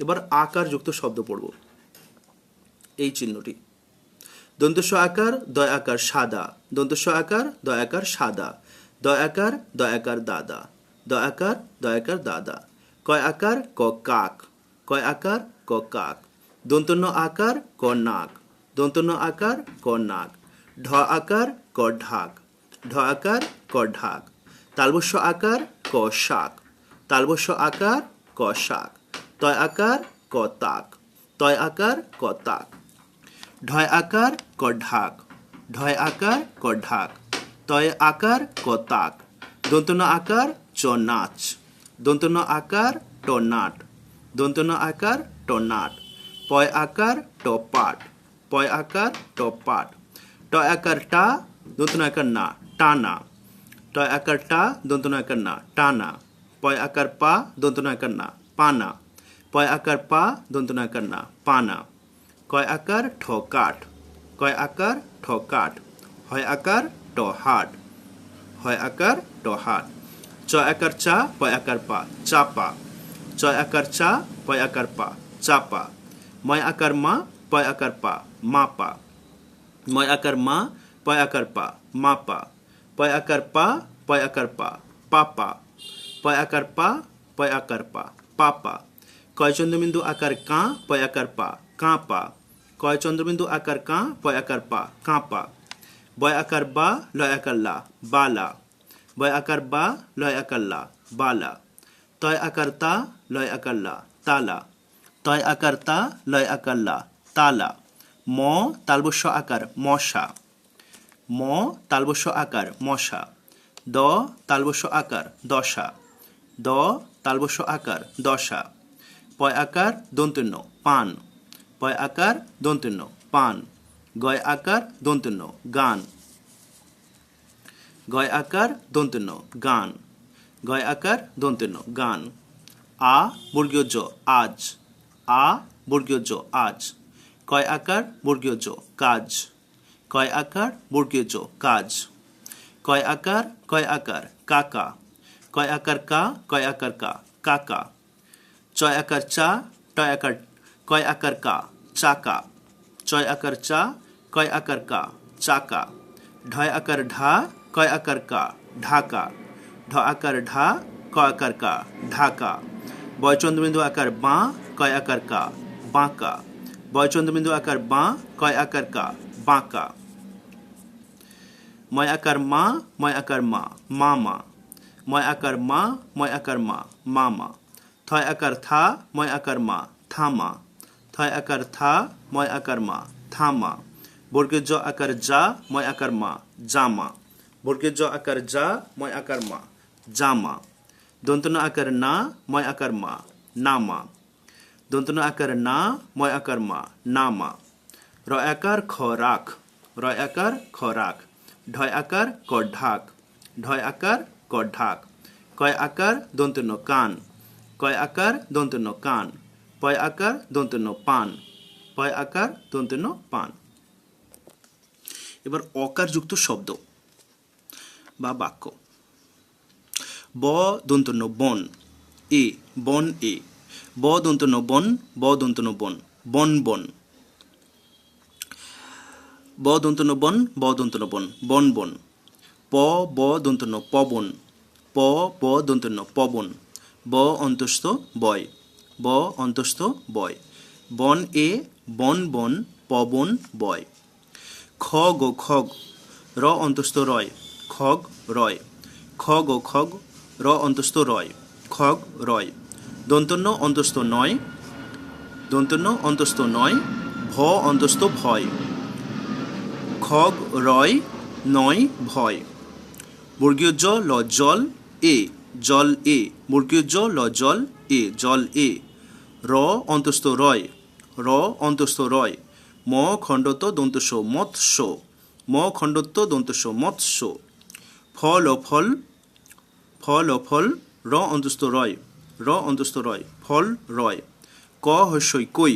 এবার আকারযুক্ত শব্দ পড়ব। এই চিহ্নটি দন্তস্ব আকার দয় আকার সাদা, দন্তস্ব আকার দয় আকার সাদা, দয় আকার দাদা, দয় আকার দাদা। কয় আকার ক কাক, কয় আকার ক কাক। দন্তন্য আকার ক নাক, দন্তন্য আকার ক নাক। ঢ আকার ক ঢাক, ঢ আকার ক ঢাক। তালবস্য আকার ক শাক, তালবস্য আকার ক শাক। তয় আকার ক তাক, তয় আকার ক তাক। ঢয় আকার ক ঢাক, ঢয় আকার ক ঢাক। তয় আকার ক তাক। দন্তন্য আকার চ নাচ, দন্তন্য আকার ট নাট, দন্তন্য আকার ট নাট। পয় আকার ট পাট, পয় আকার ট পাট। ট আকার টা, দন্তন্য আকার না, টানা। টয় আকার টা, দন্তন্য আকার না, টানা। পয় আকার পা, দন্তন্য আকার না, পানা। পয় আকার পা, দন্তন্য আকার না, পানা। কয় আকার ঠ কাঠ, কয় আকার ঠ কাঠ। হয় আকার ট হাট, হয় আকার ট হাট। চ আকার চা, পয় আকার পা, চাপা। চয় আকার চা, পয় আকার পা, চাপা। ময় আকার মা, পয় আকার পা, মাপা। ময় আকার মা, পয় আকার পা, মাপা। পয় আকার পা, পয় আকার পা, পাপা। পয় আকার পা, পয় আকার পা, পাপা। কয় চন্দ্রবিন্দু আকার কাঁ, পয় আকার পা, কাঁপা। কয় চন্দ্রবিন্দু আকার কাঁ, পয় আকার পা, কাঁপা। বয় আকার বা, লয় আকার লা, বালা। বয় আকার বা, লয় আকার লা, বালা। তয় আকার তা, লয় আকার লা, তালা। তয় আকার তা, লয় আকার লা, তালা। ম তালবস্য আকার মশা, ম তালবস্য আকার মশা। দ তালবস্য আকার দশা, দ তালবস্য আকার দশা। পয় আকার দন্তন্য পান, পয় আকার দন্তন্য পান। গয় আকার দন্তন্য গান, গয় আকার দন্তন্য গান, গয় আকার দন্তন্য গান। আ বর্গীয় জ আজ, আ বর্গীয় জ আজ। কয় আকার বর্গীয় জ কাজ, কয় আকার বর্গীয় জ কাজ। কয় আকার কাকা, কয় আকার কা, কয় আকার কা, কাকা। চয় আকার চা, টয় আকার, কয় আকার কা, চাকা। চয় আকার চা, কয় আকার কা, চাকা। ঢয় আকার ঢা, কয় আকার কা, ঢাকা। ঢ আকার ঢা, কয় আকার কা, ঢাকা। বয় চন্দ্রবিন্দু আকার বাঁ, কয় আকার কা, বাঁকা। বয় চন্দ্রবিন্দু আকার বাঁ, কয় আকার কা, বাঁকা। ময় আকার মা, ময় আকার মা, মামা। ময় আকার মা, ময় আকার মা, মামা। থয় আকার থা, ময় আকার মা, থামা। থয় আকার থা, ময় আকার মা, থামা। বর্গের জ আকার যা, ময় আকার মা, জামা। বর্গের জ আকার যা, ময় আকার মা, জামা। দন্তন্য আকার না, ময় আকার মা, নামা। দন্তন্য আকার না, ময় আকার মা, নামা। র আকার খ রাখ, র আকার খ রাখ। ঢয় আকার ক ঢাক, ঢয় আকার ক ঢাক। কয় আকার দন্তন্য কান, কয় আকার দন্তন্য কান। পয় আকার দন্তন্য পান, পয় আকার দন্তন্য পান। এবার অকারযুক্ত শব্দ বা বাক্য। ব দন্তন্য বন, এ বন এ। ব দন্তন্য বন, ব দন্তন্য বন, বন বন। ব দন্তন্য বন, ব দন্তন্য বন, বন বন। প ব দন্তন্য পবন, প ব দন্তন্য পবন। ব অন্তস্থ বয়, ব অন্তস্থ বয়। বন এ বন বন, পবন বয়। খ গো খগ, র অন্তস্থ রয়, খগ রয়। খ গো খগ, র অন্তস্থ রয়, খগ রয়। দন্তন্য অন্তস্থ নয়, দন্তন্য অন্তস্থ নয়, ভ অন্তস্থ ভয়। খগ রয় নয় ভয়। বর্গীয় জ ল জল এ, জল এ। বর্গীয় জ ল জল এ, জল এ। র অন্তস্থ রয়, র অন্তস্থ রয়। ম খণ্ডত দন্তস্ব মৎস্য, ম খণ্ডত্ব দন্তস্ব মৎস্য। ফল ও ফল, ফল ও ফল। র অন্তস্থ রয়, র অন্তস্থ রয়, ফল রয়। ক হস্যই কই,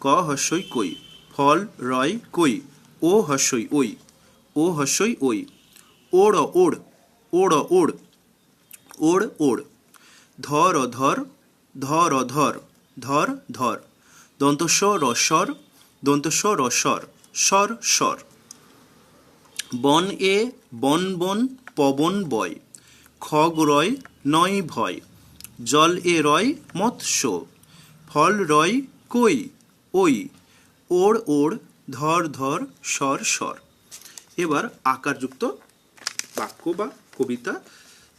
ক হস্যই কই। ফল রয় কই। ও হস্যই ওই, ও হস্যই ওই। ওড় ওড়, ওড় ওড়, ওড় ওড়। ধর ধর, ধর ধর। ধর ধর, দন্তস্ব রস্বর, দন্তস্ব রস্বর, স্বর স্বর। বন এ বন বন পবন বয়, খগ রয় নয় ভয়, জল এ রয় মৎস্য, ফল রয় কই ওই, ওড় ওড় ধর ধর স্বর স্বর। এবার আকারযুক্ত বাক্য বা কবিতা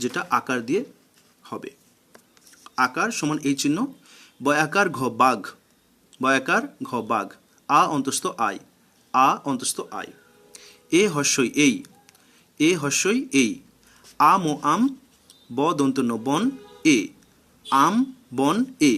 যেটা আকার দিয়ে হবে। আকার সমান এই চিহ্ন, বয়াকার ঘ বাঘ, বয়াকার ঘ বাঘ, আ অন্তস্থ আই, আ অন্তস্থ আই। এ হস্যই এই, এ হস্যই এই, আম ও আম, ব দন্ত ন বন এ, আম বন এ।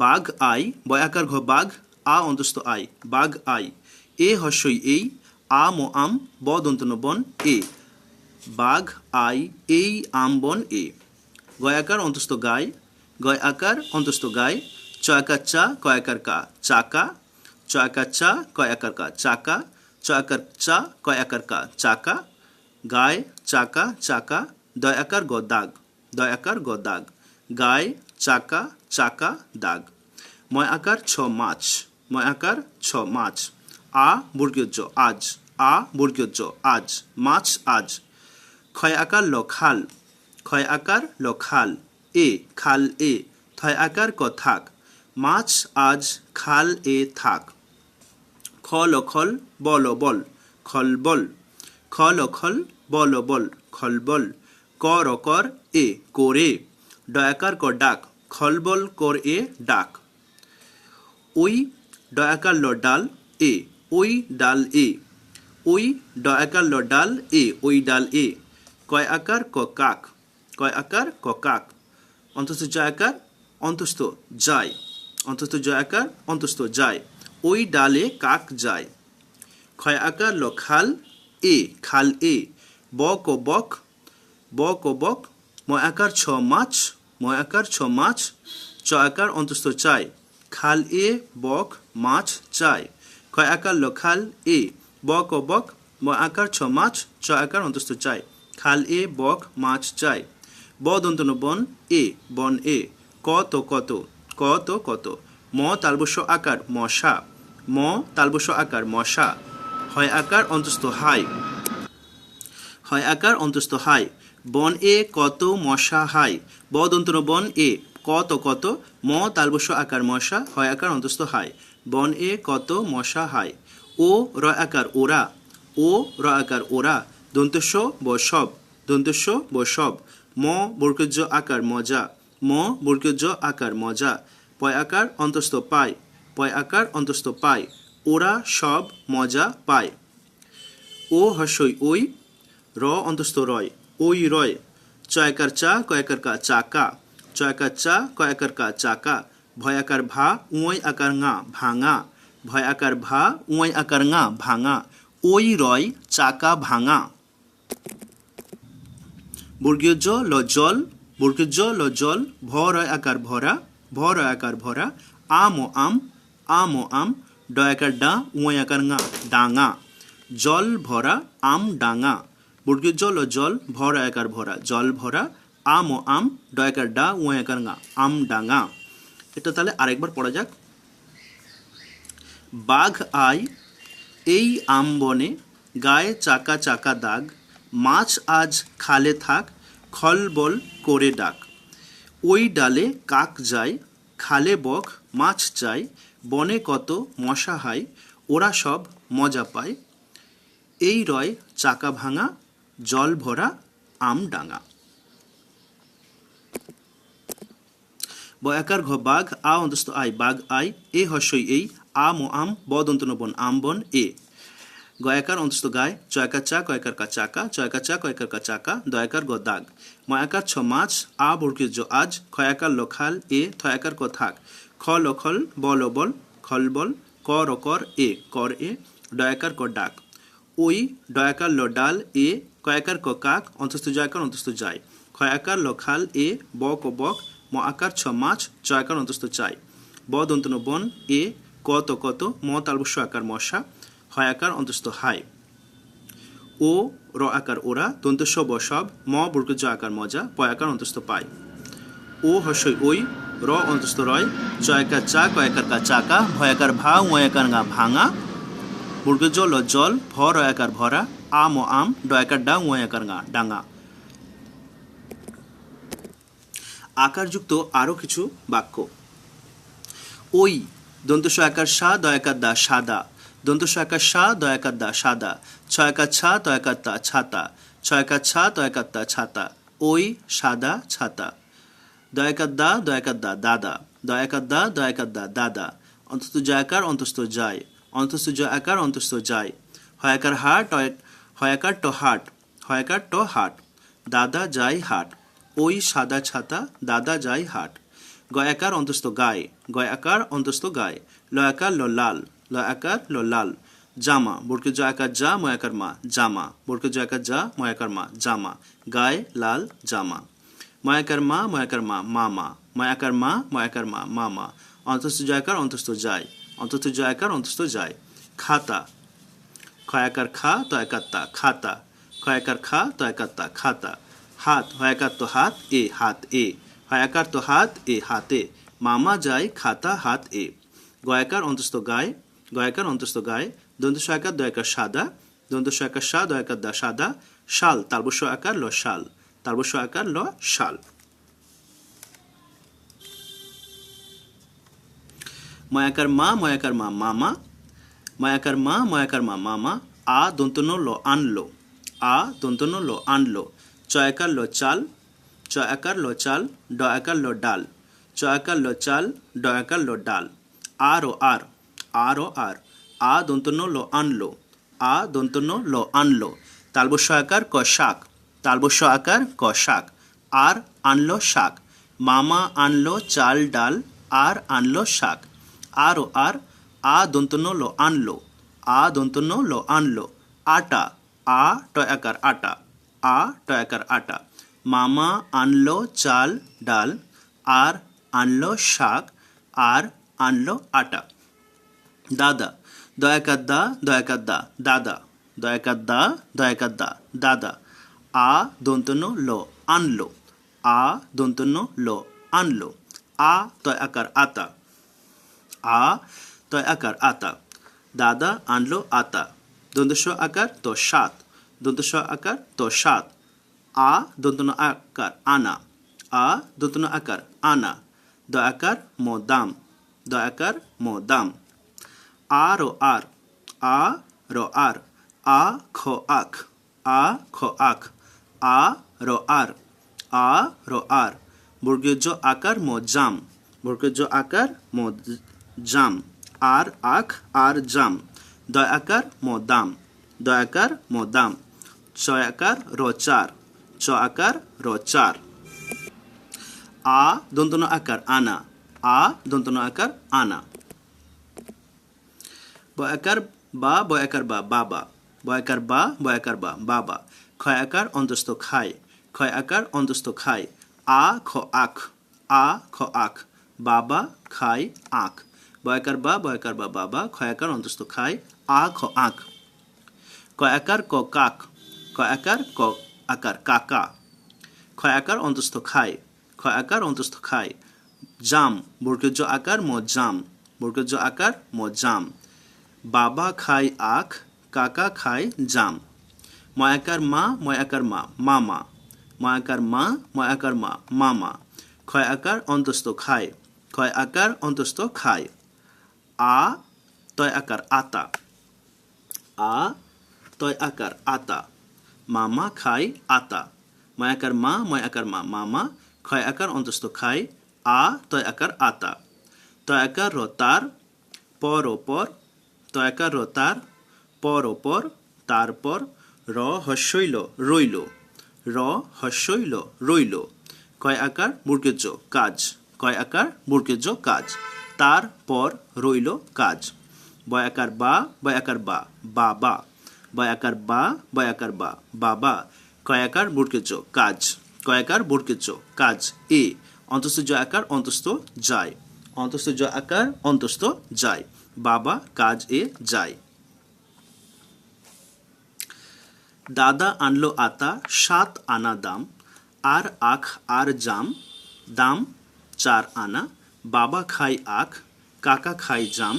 বাঘ আই, বয়াকার ঘ বাঘ, আ অন্তস্থ আই, বাঘ আই। এ হস্যই এই, আম ও আম, ব দন্ত ন বন এ, বাঘ আই এই আম বন এ। গয়াকার অন্তস্থ গায়, গয় আকার অন্তস্থ গায়, চয়াকার চা কয়াকার কা চাকা, চয়াকার চা কয়াকার কা চাকা, চয়াকার চা কয়াকার কা চাকা, গায় চাকা চাকা, দয়াকার গ দাগ, দয়াকার গ দাগ, গায় চাকা চাকা দাগ। ময় আকার ছ মাছ, ময় আকার ছ মাছ, আ বর্গীয় জ আজ, আ বর্গীয় জ আজ, মাছ আজ। ক্ষয় আকার ল খাল, ক্ষয় আকার ল খাল, এ খাল এ, থয় আকার ক থাক, মাছ আজ খাল এ থাক। খ ল খল বল বল, খল বল, খ ল খল বল বল, খল বল। ক র কর এ করে, ডয়াকার ক ডাক, খল বল কর এ ডাক। ওই ডয়াকার ল ডাল এ, ওই ডাল এ, ওই ডয়াকার ল ডাল এ, ওই ডাল এ। কয় আকার ক কাক, কয় আকার ক কাক, অন্তস্থ জয়াকার অন্তস্থ যায়, অন্তস্থ জয়াকার অন্তস্থ যায়, ওই ডালে কাক যায়। ক্ষয় আকার ল খাল এ, খাল এ, ব ক বক, ব ক বক। ময় আকার ছ মাছ, ময় আকার ছ মাছ, চ আকার অন্তস্থ চায়, খাল এ বক মাছ চায়। ক্ষয় আকার ল খাল এ, ব ক বক, ময় আকার ছ মাছ, চ আকার অন্তস্থ চায়, খাল এ বক মাছ চায়। ব দন্ত ন বন এ, বন এ, ক তো কত, ক তো কত। ম তালবস্য আকার মশা, ম তালবস্য আকার মশা। হয় আকার অন্তস্থ হাই, হয় আকার অন্তস্থ হাই, বন এ কত মশা হাই, ব দন্ত ন বন এ, ক তো কত, ম তালবস্য আকার মশা, হয় আকার অন্তস্থ হাই, বন এ কত মশা হাই। ও র আকার ওরা, ও র আকার ওরা, দন্তস্ব ব সব, দন্তস্ব ব সব। ম বর্গজ আকার মজা, ম বর্গজ আকার মজা। পয় আকার অন্তস্থ পায়, পয় আকার অন্তস্থ পায়, ওরা সব মজা পায়। ও হস্যই ওই, র অন্তস্থ রয়, ওই রয়। চয়াকার চা কয়াকার কা চাকা, চয়াকার চা কয়াকার কা চাকা। ভয় আকার ভা উঁয় আকার ঙা ভাঙা, ভয় আকার ভা উঁয় আকার ঙা ভাঙা, ওই রয় চাকা ভাঙা। বর্গীয় জ ল জল, বর্গীয় জ ল জল, ভ রয় আকার ভরা, ভ রয় আকার ভরা। আম ও আম, আম ও আম, ডয়াকার ডা উঁয় আকার ঙা ডাঙা, জল ভরা আম ডাঙা। বর্গীয় জ ল জল, ভ রয় আকার ভরা, জল ভরা। আম ও আম, ডয়াকার ডা উঁয় আকার ঙা আম ডাঙা। এটা তাহলে আরেকবার পড়া যাক। বাঘ আই এই আম বনে, গায়ে চাকা চাকা দাগ, মাছ আজ খালে থাক, খল বল করে ডাক। ওই ডালে কাক যায়, খালে বক মাছ চায়, বনে কত মশা হায়, ওরা সব মজা পায়। এই রয় চাকা ভাঙা, জল ভরা আম ডাঙা। বয়াকার ঘ বাঘ, আ অন্তস্থ আই, বাঘ আই। এ হস্যই এই, আম ও আম, ব দন্ত ন বন, আম বন এ। গয়াকার অন্তস্থ গায়, চয়াকার চা কয়াকার কা চাকা, চয়াকার চা কয়াকার কা চাকা, দয়াকার গ দাগ। ময়াকার ছ মাছ, আ বর্গীয় জ আজ, ক্ষয়াকার ল খাল এ, থয়াকার ক থাক। খ ল খল বল বল, খল বল। ক র কর এ, কর এ, ডয়াকার ক ডাক। ওই ডয়াকার ল ডাল এ, কয়াকার ক কাক, অন্তস্থ জয়াকার অন্তস্থ যায়। ক্ষয়াকার ল খাল এ, ব ক বক, ম আকার ছ মাছ, চয়াকার অন্তস্থ চায়। ব দন্ত ন বন এ, ক তো কত, ম তালবস্য আকার মশা, হয় আকার অন্তস্থ হাই। ও র আকার ওরা, দন্তস্ব ব সব, ম বর্গজ আকার মজা, প আকার অন্তস্থ পায়। ও হস্যই ওই, র অন্তস্থ রয়, চ আকার চা, ক আকার কা চাকা, ভ আকার ভা, ও আকার গা ভাঙা, বর্গজ ল জল, ভ র আকার ভরা, আম ও আম, ড আকার ডা, ও আকার গা ডাঙা। আকারযুক্ত আরও কিছু বাক্য। ওই দন্তস্ব আকার সা, দ আকার দা সাদা, দন্তস্ব আকার সা, দ আকার দা সাদা, ছ আকার ছা, ত আকার তা ছাতা, ছ আকার ছা, ত আকার তা ছাতা, ওই সাদা ছাতা। দ আকার দা, দ আকার দা দাদা, দ আকার দা, দ আকার দা দাদা, অন্তস্থ জ আকার অন্তস্থ যায়, অন্তস্থ জ আকার অন্তস্থ যায়, হয় আকার হাট, হয় আকার ট হাট, হয় আকার ট হাট, দাদা যায় হাট, ওই সাদা ছাতা, দাদা যায় হাট। গয় আকার অন্তস্থ গায়ে, গয় আকার অন্তস্থ গায়ে, ল আকার ল লাল, ল আকার ল লাল, জামা বর্গে জ আকার যা, ময় আকার মা, জামা বর্গে জ আকার যা, ময় আকার মা, জামা, গায়ে লাল জামা। ময় আকার মা, ময় আকার মা, মামা, ময় আকার মা, ময় আকার মা, মামা, অন্তস্থ জ আকার অন্তস্থ যায়, অন্তস্থ জ আকার অন্তস্থ যায়। খাতা ক্ষয় আকার খা, ত আকার তা খাতা, ক্ষয় আকার খা, ত আকার তা খাতা। হাত হয় আকার তো হাত, এ হাত এ, হয় আকার তো হাত, এ হাতে, মামা যায় খাতা হাত এ। গয়াকার অন্তস্থ গায়ে, গয়াকার অন্তস্থ গায়ে, দন্তস্ব আকার দ আকার সাদা, দন্তস্ব আকার সা, দ আকার দা সাদা, শাল তালবস্য আকার ল শাল, তালবস্য আকার ল শাল। ময়াকার মা, ময়াকার মা মামা, ময়াকার মা, ময়াকার মা মামা, আ দন্তন্য ল আনলো, আ দন্তন্য ল আনলো, চ আকার ল চাল, চ আকার ল চাল, ড আকার ল ডাল, চ আকার ল চাল, ড আকার ল ডাল। আর ও আর, আর ও আর, আ দন্তন্য ল আনলো, আ দন্তন্য ল আনলো, তালবস্য আকার ক শাক, তালবস্য আকার ক শাক, আর আনলো শাক, মামা আনলো চাল ডাল, আর আনলো শাক। আর ও আর, আ দন্তন্য ল আনলো, আ দন্তন্য ল আনলো, আটা, আ ট আকার আটা, আ ট আকার আটা, মামা আনলো চাল ডাল, আর আনলো শাক, আর আনলো আটা। দাদা দয়াকার দা, দয়াকার দা দাদা, দয়াকার দা, দয়াকার দা দাদা, আ দন্তন্য ল আনলো, আ দন্তন্য ল আনলো, আ তয় আকার আতা, আ তয় আকার আতা, দাদা আনলো আতা, দন্তস্ব আকার তো সাত, দন্তস্ব আকার তো সাত, আ দন্তন্য আকার আনা, আ দন্তন্য আকার আনা, দ আকার ম দাম, দ আকার ম দাম। আর ও আর, আ র আর, আ খ আখ, আ খ আখ, আ র আর, আ র আর, বর্গীয় জ আকার ম জাম, বর্গীয় জ আকার ম জাম, আর আখ আর জাম, দ আকার ম দাম, দ আকার ম দাম, চ আকার র চার, চ আকার র চার। আ দন্তন্য আকার আনা, আ দন্তন্য আকার আনা। বয়াকার বা, বয়াকার বা বাবা, বয়াকার বা, বয়াকার বা বাবা, ক্ষয় আকার অন্তস্থ খায়, ক্ষয় আকার অন্তস্থ খায়, আ খ আখ, আ খ আখ, বাবা খায় আখ, বয়াকার বা, বয়াকার বা বাবা, ক্ষয় আকার অন্তস্থ খায়, আ খ আখ। কয় আকার ক কাক, কয় আকার ক আকার কাকা, ক্ষয় আকার অন্তস্থ খায়, ক্ষয় আকার অন্তস্থ খায়, জাম বর্গীয় জ আকার ম জাম, বর্গীয় জ আকার ম জাম, বাবা খায় আখ, কাকা খায় জাম। ময়াকার মা, ময়াকার মা মামা, ময়াকার মা, ময়াকার মা মামা, ক্ষয় আকার অন্তস্থ খায়, ক্ষয় আকার অন্তস্থ খায়, আ তয় আকার আতা, আ তয় আকার আতা, মামা খায় আতা, ময়াকার মা, ময়াকার মা মামা, ক্ষয় আকার অন্তস্থ খায়, আ তয় আকার আতা, তয় আকার র তার, পর ও পর, তয় আকার র তার, পর ও পর, তারপর, র হস্যইল রইল, র হস্যইল রইল, কয় আকার বর্গীয় জ কাজ, কয় আকার বর্গীয় জ কাজ, তারপর রইল কাজ। বয়াকার বা, বয়াকার বা বাবা, বয়াকার বা, বয়াকার বা বাবা, কয় আকার বর্গীয় জ কাজ, কয় আকার বর্গীয় জ কাজ। এ অন্তস্থ জ আকার অন্তস্থ যায়, অন্তস্থ জ আকার অন্তস্থ যায়, বাবা কাজ এ যায়। দাদা আনলো আতা 7 আনা দাম, আর আখ আর জাম, দাম 4 আনা, বাবা খায় আখ, কাকা খায় জাম,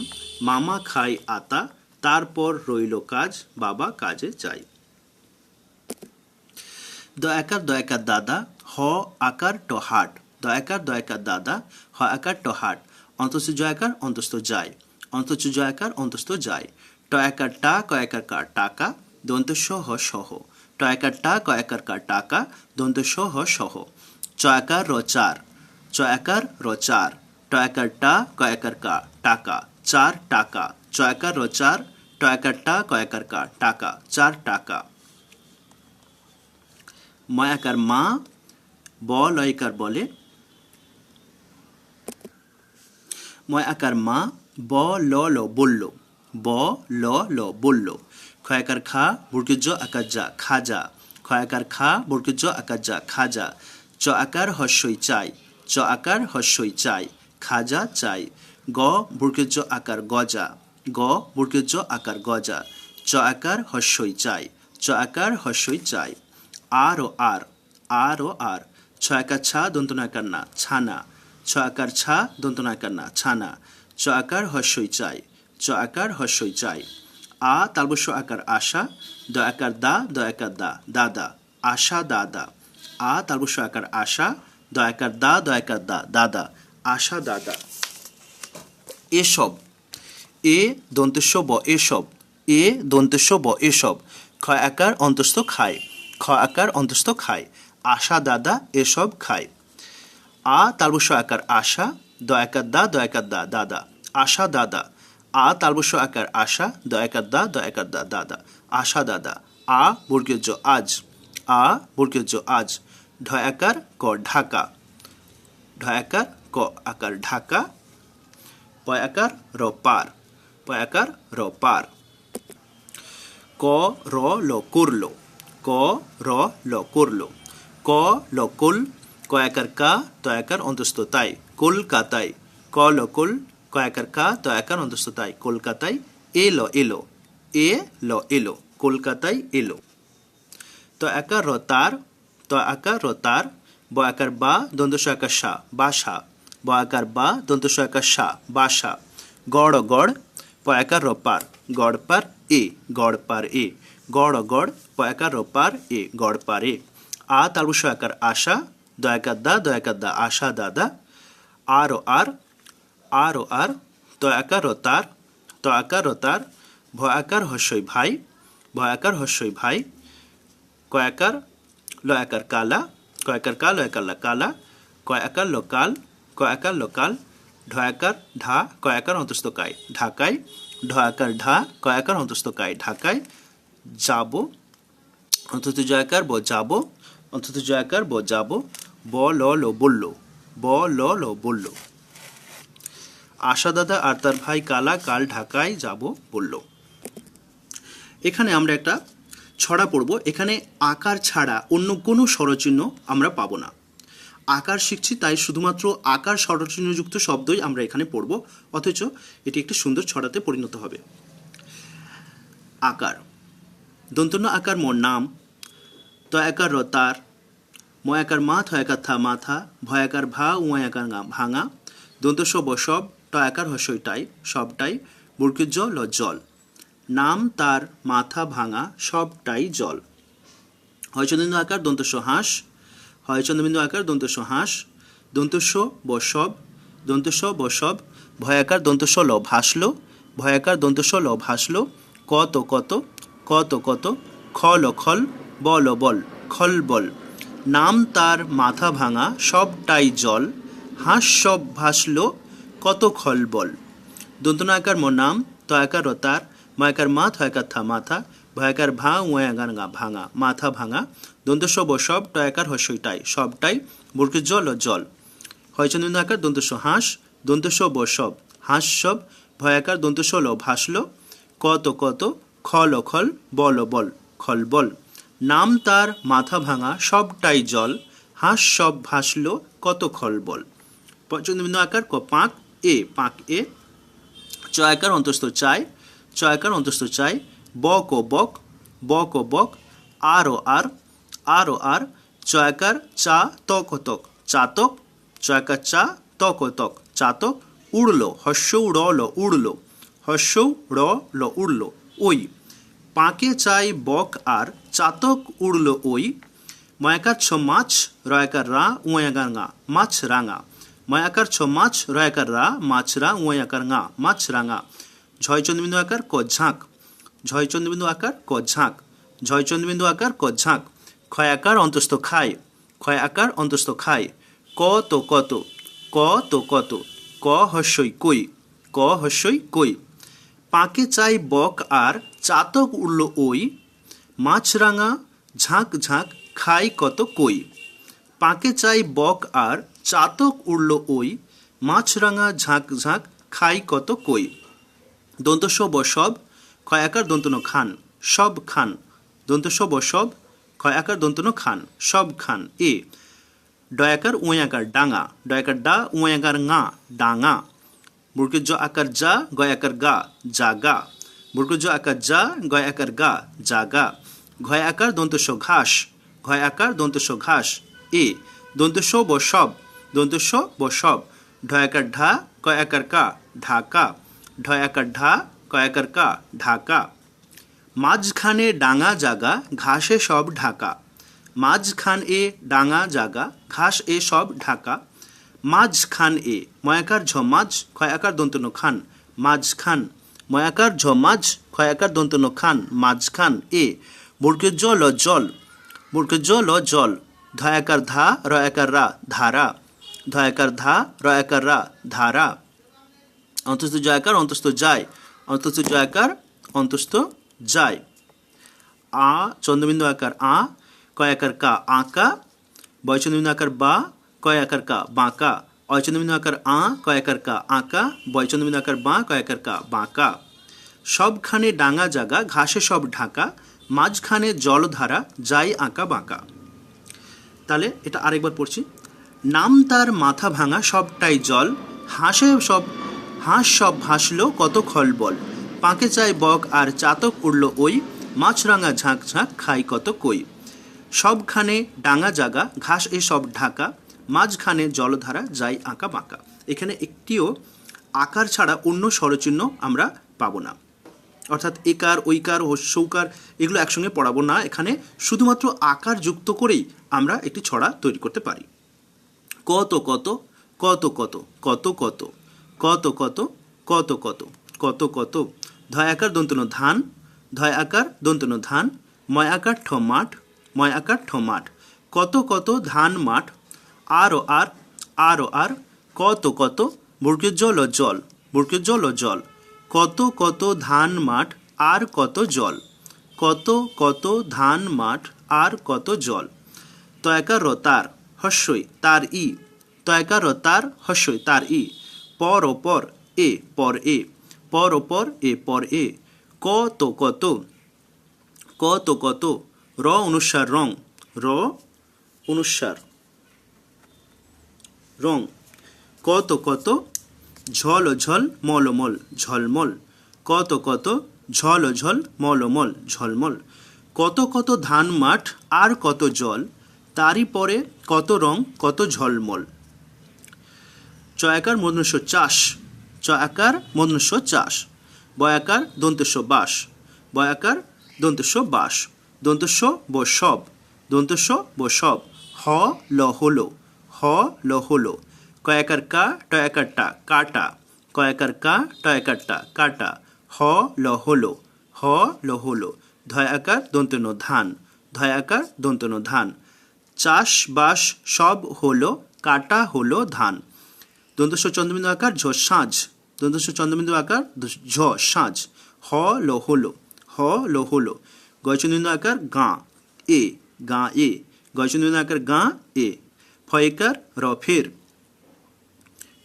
মামা খায় আতা, তারপর রইল কাজ, বাবা কাজে যায়। দ একার দাদা, হ আকার ট হাট, দ একার দাদা, হ আকার ট হাট, অন্তস্থ জ আকার অন্তস্থ যায়, অন্তস্থ জ আকার অন্তস্থ যায়। ট একার টা ক একার কার টাকা, দন্ত সহ সহ, ট একার টা ক একার কার টাকা, দন্ত সহ সহ। চ একার র চার, চ একার র চার, ট একার টা ক একার কা টাকা, 4 টাকা, চ একার র চার, ট একার টা ক একার কা টাকা, 4 টাকা। ম একার মা, ব লয়কার বলে, ম একার মা, ব ল ল বলল, ব ল ল বলল। খ একার খা, বর্গীয় জ আকার যা, খাজা, খ একার খা, বর্গীয় জ আকার যা, খাজা। চ আকার হস্যই চাই, চ আকার হস্যই চাই, খাজা চাই। গ বর্গীয় জ আকার গজা, গ বর্গীয় জ আকার গজা। চ আকার হস্যই চাই, চ আকার হস্যই চাই। আর ও আর, আর ও আর। ছ একার ছা, দন্ত নয়কার না, ছানা, ছ আকার ছা, দন্ত নয়কার না, ছানা। চ আকার হস্যই চাই, চ আকার হস্যই চাই। আ তালবস্য আকার আশা, দ আকার দা, দ আকার দা, দাদা, আশা দাদা। আ তালবস্য আকার আশা, দ আকার দা, দ আকার দা, দাদা, আশা দাদা। এসব, এ দন্তেশ্ব ব এসব, এ দন্তেশ্ব ব এসব। খ আকার অন্তস্থ খায়, খ আকার অন্তস্থ খায়, আশা দাদা এসব খায়। আ তালবস্য আকার আশা, দ আকার দা, দ আকার দা, দাদা, আশা দাদা। আ তালবস্য আকার আশা, দ আকার দা, দ আকার দা, দাদা, আশা দাদা। আ বর্গীয় জ আজ, আ বর্গীয় জ আজ। ঢ আকার ক ঢাকা, ঢ আকার ক আকার ঢাকা। প আকার র পার, প আকার র পার। ক র ল করলো, ক র ল করলো। ক ল কুল, ক আকার কা, ত আকার অন্তস্থ তাই, কলকাতায়। ক ল কুল, ক আকার কা, ত আকার অন্তস্থ তাই, কলকাতায়। এ ল এলো, এ ল এলো, কলকাতায় এলো। ত আকার র তার, ত আকার র তার। ব আকার বা, দন্তস্ব আকার সা, বাসা, ব আকার বা, দন্তস্ব আকার সা, বাসা। গড় গড়, প আকার র পার, গড় পার এ, গড় পার এ। গড় গড়, প আকার র পার এ, গড় পার এ। আ তালবস্য আকার আশা, দ আকার দা, দ আকার দা, আশা দাদা। আর ও আর, আর ও আর। ত আকার র তার, ত আকার র তার। ভ আকার হস্যই ভাই, ভ আকার হস্যই ভাই। ক আকার ল আকার কালা, ক আকার কা, ল আকার লা কালা। ক আকার ল কাল, ক আকার ল কাল। ঢ আকার ঢা, ক আকার অন্তস্থ কায়, ঢাকায়। ঢ আকার ঢা, ক আকার অন্তস্থ কায়, ঢাকায়। যাব, অন্তত জ আকার ব যাব, অন্তত জ আকার ব যাব। ব ল ল বলল, ব ল ল বলল। আশা দাদা আর তার ভাই কালা কাল ঢাকায় যাব বলল। এখানে আমরা একটা ছড়া পড়ব। এখানে আকার ছাড়া অন্য কোনো স্বরচিহ্ন আমরা পাবো না। আকার শিখছি, তাই শুধুমাত্র আকার স্বরচিহ্নযুক্ত শব্দই আমরা এখানে পড়ব, অথচ এটি একটি সুন্দর ছড়াতে পরিণত হবে। আকার, দন্তন্য আকার মোর নাম, ত আকার র তার, ম আকার মা, থ আকার থা মাথা, ভ আকার ভা, উ আকার ভাঙা, দন্তস্ব ব সব, ট আকার হস্যইটাই, সবটাই, বর্গীয় জ ল জল। নাম তার মাথা ভাঙা, সবটাই জল। হয়চন্দ্রবিন্দু আকার দন্তস্ব হাঁস, হয়চন্দ্রবিন্দু আকার দন্তস্ব হাঁস, দন্তস্ব ব সব, দন্তস্ব ব সব। ভয়াকার দন্তস্ব ল ভাসলো, ভয়াকার দন্তস্ব ল ভাসলো। কত কত, কত কত। খ ল খল, ব ল বল, খল বল। নাম তার মাথা ভাঙা, সবটাই জল, হাঁস সব ভাসলো, কত খল বল। দন্তন্য আকার ম নাম, ত আকার র তার, ম আকার মা, থ আকার থা মাথা, ভ আকার ভা, উ আকার ভাঙা, মাথা ভাঙা। দন্তস্ব ব সব, ট আকার হস্যইটাই, সবটাই, বর্গীয় জ ল জল। হয়চন্দ্রবিন্দু আকার দন্তস্ব হাঁস, দন্তস্ব ব সব, হাঁস সব। ভয়াকার দন্তস্ব ল ভাসলো, কত কত। খ ল খল, ব ল বল, খল বল। নাম তার মাথা ভাঙা, সবটাই জল, হাঁস সব ভাসলো, কত খল বল। পঞ্চমবিন্দু আকার ক পাক এ, পাক এ। চ আকার অন্তস্থ চাই, চ আকার অন্তস্থ চাই। ব ক বক, ব ক বক। আর ও আর চয়াকার চা তক তক চাতক চয়াকার চা তক তক চাতক উড়লো হস্য র ল উড়লো হস্য র ল উড়লো ওই পাঁকে চাই বক আর চাতক উড়লো ওই ময়াকার ছ মাছ রয়াকার রা উয়াকার ngা মাছ রাঙা ময়াকার ছ মাছ রয়াকার রা মাছ রা উয়াকার ngা মাছ রাঙা ঝয় চন্দ্রবিন্দু আকার ক ঝাঁক ঝয় চন্দ্রবিন্দু আকার ক ঝাঁক ঝয় চন্দ্রবিন্দু আকার ক ঝাঁক ক্ষয় আকার অন্তস্থ খায় ক্ষয় আকার অন্তস্থ খায় ক তো কত ক তো কত ক হস্যই কই ক হস্যই কই পাঁকে চাই বক আর চাতক উড়ল ওই মাছরাঙা ঝাঁক ঝাঁক খাই কত কই পাঁকে চাই বক আর চাতক উড়ল ওই মাছরাঙা ঝাঁক ঝাঁক খাই কত কই দন্তস্ব ব সব ক্ষয় আকার দন্তন খান সব খান দন্তস্ব ব সব ক্ষয় আকার দন্তন খান সব খান এ ডয়াকার উয়াকার ডাঙা ডয়াকার ডা উয়াকার ngা ডাঙা বুর্কের জ আকার যা গয় আকার গা জাগা বুর্কের জ আকার যা গয় আকার গা জাগা ঘয় আকার দন্তস্ব ঘাস ঘয় আকার দন্তস্ব ঘাস এ দন্তস্ব ব সব দন্তস্ব ব সব ঢয় আকার ঢা কয় আকার কা ঢাকা ঢয় আকার ঢা কয় আকার কা ঢাকা মাঝখানে ডাঙা জাগা ঘাসে সব ঢাকা মাঝখান এ ডাঙা জাগা ঘাস এ সব ঢাকা মাঝখান এ ময়াকার ঝ মাঝ ক্ষয় আকার দন্তন খান মাঝখান ময়াকার ঝ মাঝ ক্ষয় আকার দন্তন খান মাঝখান এ বুর্কের জ ল জল বুর্কের জ ল জল ধয়াকার ধা রয়াকার রা ধারা ধয়াকার ধা রয়াকার রা ধারা অন্তস্থ জয়াকার অন্তস্থ যায় অন্তস্থ জয়াকার অন্তস্থ যায় আ চন্দ্রবিন্দু আকার আ কয় আকার কা আঁকা বয় চন্দ্রবিন্দু আকার বা কয় আকার কা বাঁকা অয় চন্দ্রবিন্দু আকার আ কয় আকার কা আঁকা বয় চন্দ্রবিন্দু আকার বা কয় আকার কা বাঁকা সবখানে ডাঙা জাগা ঘাসে সব ঢাকা মাঝখানে জলধারা যাই আঁকা বাঁকা তাহলে এটা আরেকবার পড়ছি নাম তার মাথা ভাঙা সবটাই জল হাঁস সব ভাসলো কত খলবল পাঁকে চাই বক আর চাতক উড়ল ওই মাছরাঙা ঝাঁক ঝাঁক খাই কত কই সবখানে ডাঙা জাগা ঘাস এ সব ঢাকা মাঝখানে জলধারা যাই আঁকা বাঁকা এখানে একটিও আকার ছাড়া অন্য স্বরচিহ্ন আমরা পাবো না অর্থাৎ একার ঐকার হস্যৌকার এগুলো একসঙ্গে পড়াবো না এখানে শুধুমাত্র আকার যুক্ত করেই আমরা একটি ছড়া তৈরি করতে পারি কত কত কত কত কত কত কত কত কত কত কত কত ধয় আকার দন্তন ধান ধয় আকার দন্তন ধান ময় আকার ঠ মাঠ ময় আকার ঠ মাঠ কত কত ধান মাঠ আরও আর কত কত বুর্কের জল জল বুর্কের জল জল কত কত ধান মাঠ আর কত জল কত কত ধান মাঠ আর কত জল তয়াকার রতার হস্যই তার ই তয়াকার রতার হস্যই তার ই পর ও পর এ পর এ পর ও পর এ পর এ কত কত কত কত র অনুসার রং র অনুসার রং কত কত ঝল ঝল মলমল ঝলমল কত কত ঝল ঝল মলমল ঝলমল কত কত ধান মাঠ আর কত জল তারই পরে কত রং কত ঝলমল চয়াকার মূর্ধন্য ষ চাষ চয়াকার মূর্ধন্য ষ চাষ বয়াকার দন্তস্ব বাস বয়াকার দন্তস্ব বাস দন্তস্ব ব সব দন্তস্ব ব সব হ ল হলো হ ল হলো কয়াকার কা টয়াকার টা কাটা কয়াকার কা টয়াকার টা কাটা হ ল হলো হ ল হলো ধয় আকার দন্তন ধান ধয় আকার দন্তন ধান চাষবাস সব হলো কাটা হলো ধান দন্তস্ব চন্দ্রবিন্দু আকার ঝ সাঁঝ দন্তস্ব চন্দ্রবিন্দু আকার ঝ সাঁঝ হ ল হলো হ ল হলো গয়চন্দ্রবিন্দু আকার গাঁ এ গাঁ এ গয়চন্দ্রবিন্দু আকার গাঁ এ ফয়কার র ফের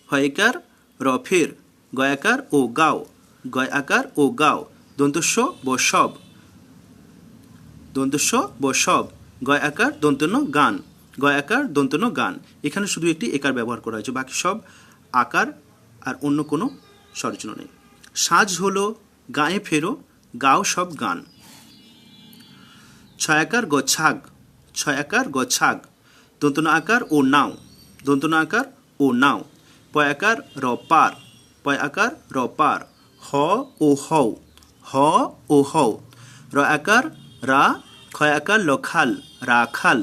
ফয়কার র ফের গয়াকার ও গাও গয় আকার ও গাও দন্তস্ব ব সব দন্তস্ব ব সব গয় আকার দন্তন্য গান গয় আকার দন্তন্য গান এখানে শুধু একটি একার ব্যবহার করা হয়েছে বাকি সব আকার আর অন্য কোনো স্বরচিহ্ন নেই সাজ হলো গায়ে ফেরো গাও সব গান ছয়াকার গ ছাগ, ছয়াকার গ ছাগ, দন্তন আকার ও নাও, দন্তন আকার ও নাও, পয় আকার র পার, পয় আকার র পার, হ ও হও, হ ও হও, র আকার রা, ক্ষয় আকার লখাল, রাখাল,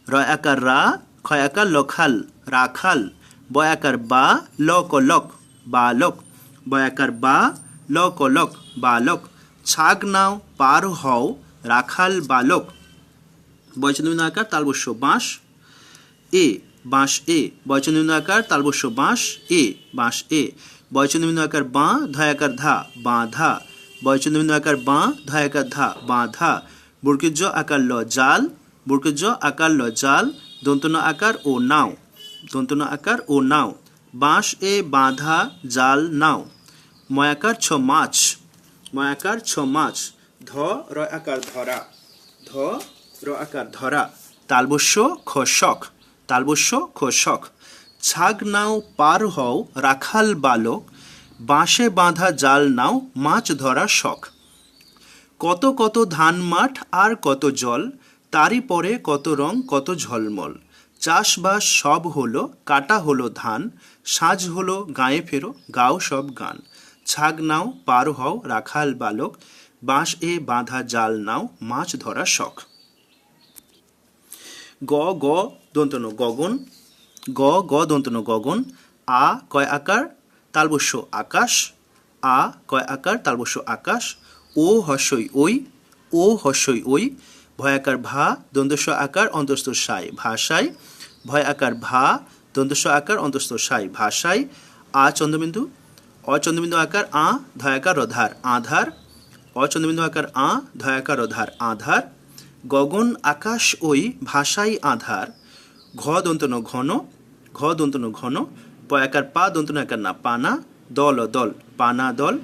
র আকার রা, ক্ষয় আকার লখাল, রাখাল, বয় আকার বা, ল ক লক, বালক, বয় আকার বা, ল ক লক, বালক, ছাগ নাও পার হও, রাখাল বালক, বয়চন্দ্রবিন্দু আকার তালবস্য বাঁশ এ, বাঁশ এ, বয়চন্দ্রবিন্দু আকার তালবস্য বাঁশ এ, বাঁশ এ, বয়চন্দ্রবিন্দু আকার বাঁ, ধয়াকার ধা, বাঁধা, বয়চন্দ্রবিন্দু আকার বাঁ, ধয়াকার ধা, বাঁধা, বর্গীয় জ আকার ল জাল, বর্গীয় জ আকার ল জাল, দন্তন আকার ও নাও, দন্তন আকার ও নাও, বাঁশ এ বাঁধা জাল নাও, ময়াকার ছ মাছ, ময়াকার ছ মাছ, ধ র আকার ধরা, ধ র আকার ধরা, তালবস্য খশক, তালবস্য খশক, ছাগ নাও পার হও, রাখাল বালক, বাঁশে বাঁধা জাল নাও, মাছ ধরা শখ, কত কত ধান মাঠ আর কত জল, তারই পরে কত রং কত ঝলমল, চাষবাস সব হলো, কাটা হলো ধান, সাজ হলো গায়ে ফেরো, গাও সব গান, ছাগ নাও পার হও, রাখাল বালক, বাঁশ এ বাঁধা জাল নাও, মাছ ধরা শখ। গ গ দন্তন গগন, গ গ দন্তন গগন, আ কয় আকার তালবস্য আকাশ, আ কয় আকার তালবস্য আকাশ, ও হস্যই ওই, ও হস্যই ওই, ভয় আকার ভা, দন্তস্ব আকার অন্তস্থ সাই, ভাষায়, ভয় আকার ভা, দন্তস্ব আকার অন্তস্থ সাই, ভাষায়, আ চন্দ্রবিন্দু, অচন্দ্রবিন্দু আকার আ, ধয়াকার রধার, আধার, অচন্দ্রবিন্দু আকার আ, ধয়াকার রধার, আধার, গগন আকাশ ওই, ভাষাই আধার, ঘ দন্তন ঘন, ঘ দন্তন ঘন, পয়াকার পা দন্তন আকার না পানা, দল দল, পানা দল,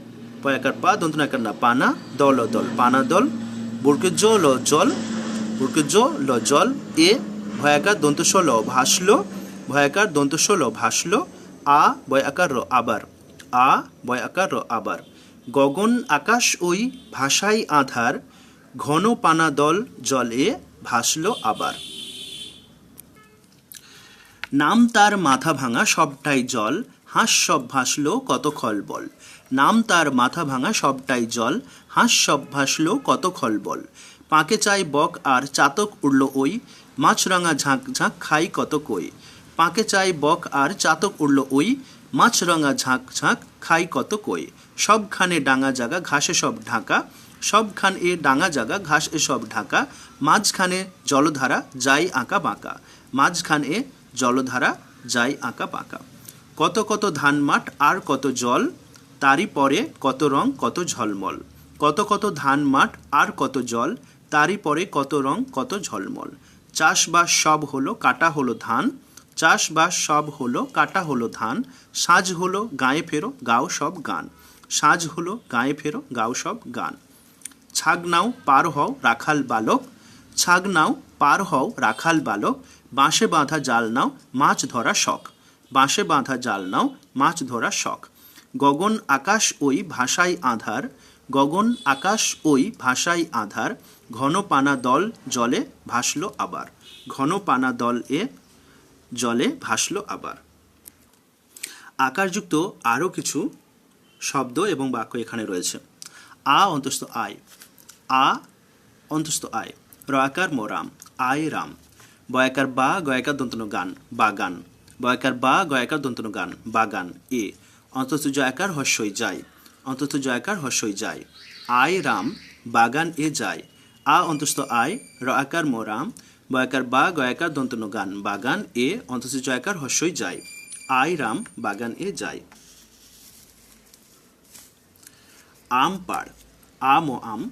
পয়াকার পা দন্তন আকার না পানা, দল দল, পানা দল, বর্গীয় জ ল জল, বর্গীয় জ ল জল, এ ভয়াকার দন্তস্ব ল ভাসলো, ভয়াকার দন্তস্ব ল ভাসলো, আ বয় আকার র আবার, আ বয় আকার র আবার, গগন আকাশ ওই, ভাষাই আধার, ঘন পানা দল জলে ভাসলো আবার, নাম তার মাথা ভাঙা সবটাই জল, হাঁস সব ভাসলো কত খলবল, নাম তার মাথা ভাঙা সবটাই জল, হাঁস সব ভাসলো কত খলবল, পাকে চাই বক আর চাতক উড়ল ওই, মাছরাঙা ঝাঁক ঝাঁক খাই কত কই, পাকে চাই বক আর চাতক উড়ল ওই, মাছরাঙা ঝাঁক ঝাঁক খাই কত কই, সবখানে ডাঙা জাগা ঘাসে সব ঢাকা, সবখান এ ডাঙা জাগা ঘাস এ সব ঢাকা, মাঝখানে জলধারা যাই আঁকা বাঁকা, মাঝখান এ জলধারা যাই আঁকা বাঁকা, কত কত ধান মাঠ আর কত জল, তারই পরে কত রং কত ঝলমল, কত কত ধান মাঠ আর কত জল, তারই পরে কত রং কত ঝলমল, চাষবাস সব হলো, কাটা হলো ধান, চাষবাস সব হলো, কাটা হলো ধান, সাজ হলো গায়ে ফেরো, গাও সব গান, সাজ হলো গায়ে ফেরো, গাও সব গান, ছাগ নাও পার হও, রাখাল বালক, ছাগ নাও পার হও, রাখাল বালক, বাঁশে বাঁধা জাল নাও, মাছ ধরা শখ, বাঁশে বাঁধা জাল নাও, মাছ ধরা শখ, গগন আকাশ ওই, ভাষাই আধার, গগন আকাশ ওই, ভাষাই আধার, ঘন পানা দল জলে ভাসলো আবার, ঘন পানা দল এ জলে ভাসলো আবার। আকারযুক্ত আরও কিছু শব্দ এবং বাক্য এখানে রয়েছে। আ অন্তস্থ আয়, আ অন্তস্থ আয়, র আকার মরাম, আয় রাম, বয়াকার বা গয়াকার দন্তন গান, বাগান, বয়াকার বা গয়াকার দন্তন গান, বাগান, এ অন্তস্থ জয়াকার হস্যই যায়, অন্তস্থ জয়াকার হস্যই যায়, আয় রাম বাগান এ যায়, আ অন্তস্থ আয়, র আকার মরাম, বয়াকার বা গয়াকার দন্তন গান, বাগান, এ অন্তস্থ জয়াকার হস্যই যায়, আয় রাম বাগান এ যায়। আম পাড়, আম ও আম,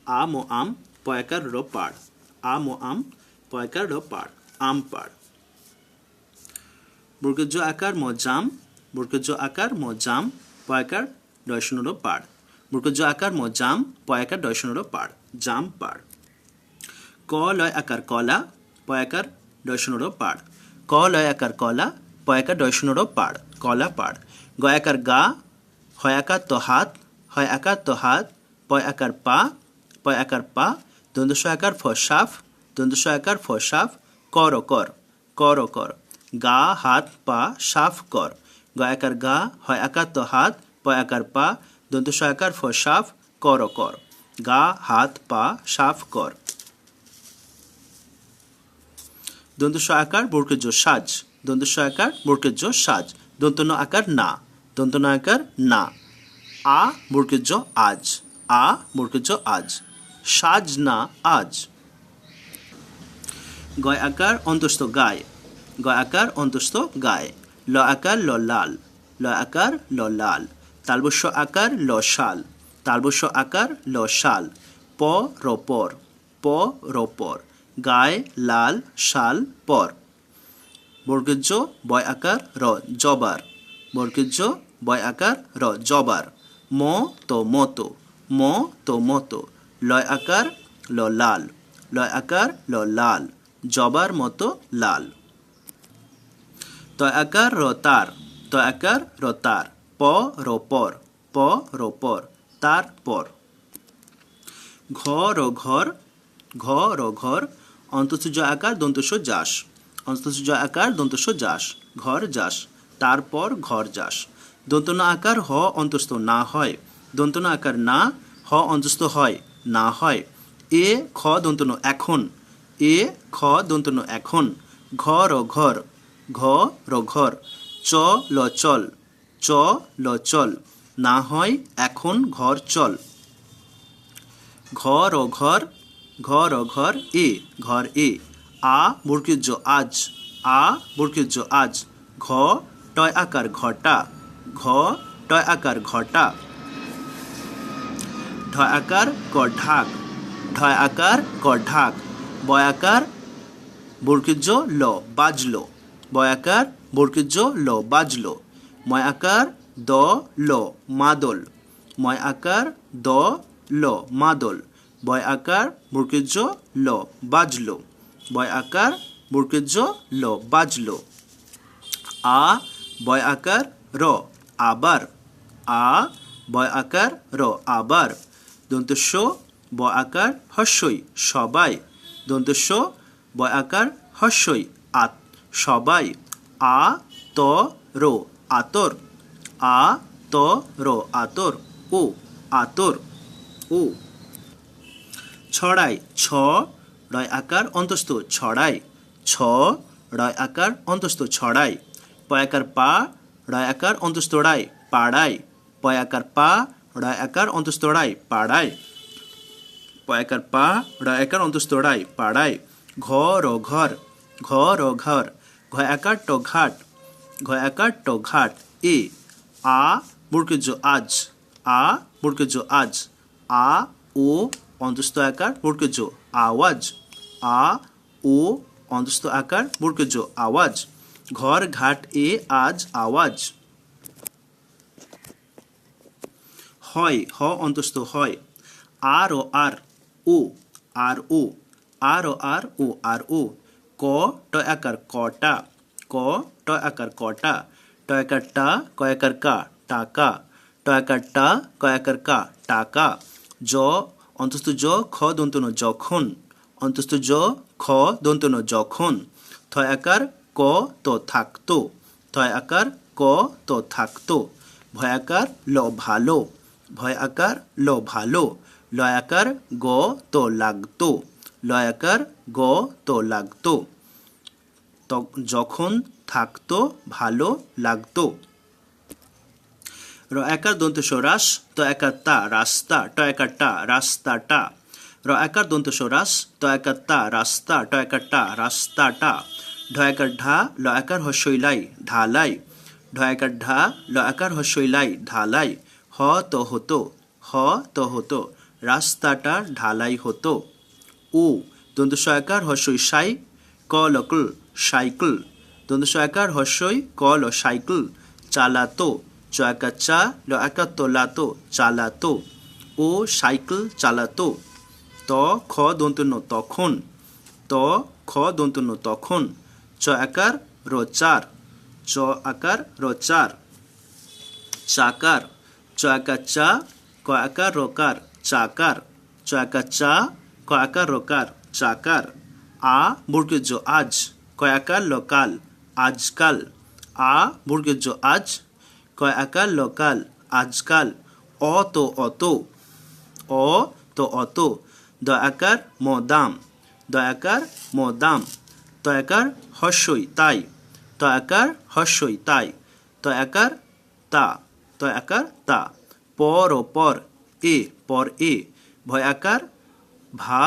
আম ও আম, পয়াকার র পাড়, আম ও আম, পয়াকার র পাড়, আম পাড়। বর্গজ আকার ম জাম, বর্গজ আকার ম জাম, পয়াকার ডয়শন র পাড়, বর্গজ আকার ম জাম, পয়াকার ডয়শন র পাড়, জাম পাড়। ক লয় আকার কলা, পয়াকার ডয়শন র পাড়, ক লয় আকার কলা, পয়াকার ডয়শন র পাড়, কলা পাড়। গয়াকার গা, হয় আকার তো হাত, হয় আকার তো হাত, পয় আকার পা, প আকার পা, দন্তস্ব আকার ফ সাফ, দন্তস্ব আকার ফ সাফ, কর কর, কর কর। গা হাত পা সাফ কর, গ আকার গা, হয় আকার তো হাত, প আকার পা, দন্তস্ব আকার ফ সাফ, কর কর। গা হাত পা সাফ কর। দন্তস্ব আকার বর্গের জ সাজ, দন্তস্ব আকার বর্গের জ সাজ। দন্তন্য আকার না, দন্তন্য আকার না। আ বর্গের জ আজ, আ বর্গের জ আজ। সাজ না আজ। গয় আকার অন্তস্থ গায়, গয় আকার অন্তস্থ গায়। ল আকার ল লাল, ল আকার ল লাল। তালবস্য আকার ল শাল, তালবস্য আকার ল শাল। প র পর, প র পর। গায়ে লাল শাল পর। বর্গের জ বয় আকার র জবার, বর্গের জ বয় আকার র জবার। ম তো মতো, ম তো মতো। লয় আকার ল লাল, লয় আকার ল লাল। জবার মতো লাল। তয় আকার র তার, তয় আকার র তার। প র পর, প র পর। তার পর। ঘ র ঘর, ঘ র ঘর। অন্তঃস্থ জ আকার দন্তস্ব যাস, অন্তঃস্থ জ আকার দন্তস্ব যাস। ঘর যাস, তারপর ঘর যাস। দন্তন্য আকার হ অন্তস্থ না হয়, দন্তন্য আকার না, হ অন্তস্থ হয় না হয়। এ খ দন্তন্য এখন, এ খ দন্তন্য এখন। ঘ র ঘর, ঘ র ঘর। চ ল চল, চ ল চল। না হয় এখন ঘর চল। ঘ র ঘর, ঘ র ঘর এ, ঘর এ। আ বর্গের জ আজ, আ বর্গের জ আজ। ঘ টয় আকার ঘটা, ঘ টয় আকার ঘটা। ঢয় আকার ক ঢাক, ঢয় আকার ক ঢাক। বয় আকার বর্গের জ ল বাজলো, বয় আকার বর্গের জ ল বাজলো। ময় আকার দ ল মাদল, ময় আকার দ ল মাদল। বয় আকার বর্গের জ ল বাজলো, বয় আকার বর্গের জ ল বাজলো। আ বয় আকার র আবার, আ বয় আকার র আবার। দন্তস্ব ব আকার হস্যই সবাই, দন্তস্ব বয় আকার হস্যই আত সবাই। আ ত রো আতর, আ ত রো আতর। ও আতর, ও। ছড়াই ছ রয় আকার অন্তস্থ ছড়াই, ছ রয় আকার অন্তস্থ ছড়াই। পয় আকার পা, রয় আকার অন্তস্থ রায় পাড়ায়, পয় আকার পা, রয় আকার অন্তস্থ রায় পাড়ায়। পয় আকার পা, রয় আকার অন্তস্থ রায় পাড়ায়। ঘ র ঘর, ঘ র ঘর। ঘয় আকার ট ঘাট, ঘয় আকার ট ঘাট। এ আ বর্গের জ আজ, আ বর্গের জ আজ। আ ও অন্তস্থ আকার বর্গের জ আওয়াজ, আ ও অন্তস্থ আকার বর্গের জ আওয়াজ। ঘর ঘাট এ আজ আওয়াজ। হয় হ অন্তস্থ হয়। আর ও আর ও, আর ও। আর ও আর ও আর ও। ক ট আকার কটা, ক ট আকার কটা। ট আকার টা, ক আকার কা টাকা, ট আকার টা, ক আকার কা টাকা। জ অন্তস্থ জ খ দন্তন্য যখন, অন্তস্থ জ খ দন্তন্য যখন। থয় আকার ক তো থাকতো, থয় আকার ক তো থাকতো। ভয় আকার ল ভালো, ভয় আকার ল ভালো। লয় আকার গ তো লাগতো, লয় আকার গ তো লাগতো। যখন থাকতো ভালো লাগতো। র একার দন্তস্ব রাস, ত একার তা রাস্তা, ট একার টা রাস্তাটা। র একার দন্তস্ব রাস, ত একার তা রাস্তা, ট একার টা রাস্তাটা। ঢ একার ঢা, ল একার হস্যই লাই ঢালাই, ঢ একার ঢা, ল একার হস্যই লাই ঢালাই। হ তো হতো, হ তো হতো। রাস্তাটা ঢালাই হতো। ও দন্তস্ব আকার হস্যই সাই, ক লকল সাইকেল, দন্তস্ব আকার হস্যই ক ল সাইকেল। চালাতো, চ একার চা, ল একার তো লাতো চালাতো। ও সাইকেল চালাতো। ত খ দন্তন্য তখন, ত খ দন্তন্য তখন। চ আকার র চার, চ আকার র চার। চাকার, চ আকার চা, ক আকার রকার চাকার। চ চ আকার চা ক আকার রকার চাকার আ বর্গের জ আজ কয় আকার লকাল আজকাল আ বর্গের জ আজ কয় আকার লকাল আজকাল অ তো অত অ তো অত দ আকার মদাম দ আকার মদাম ত আকার হস্যই তাই ত আকার হস্যই তাই ত আকার তা ত আকার তা পর ও পর এ ভয় আকার ভা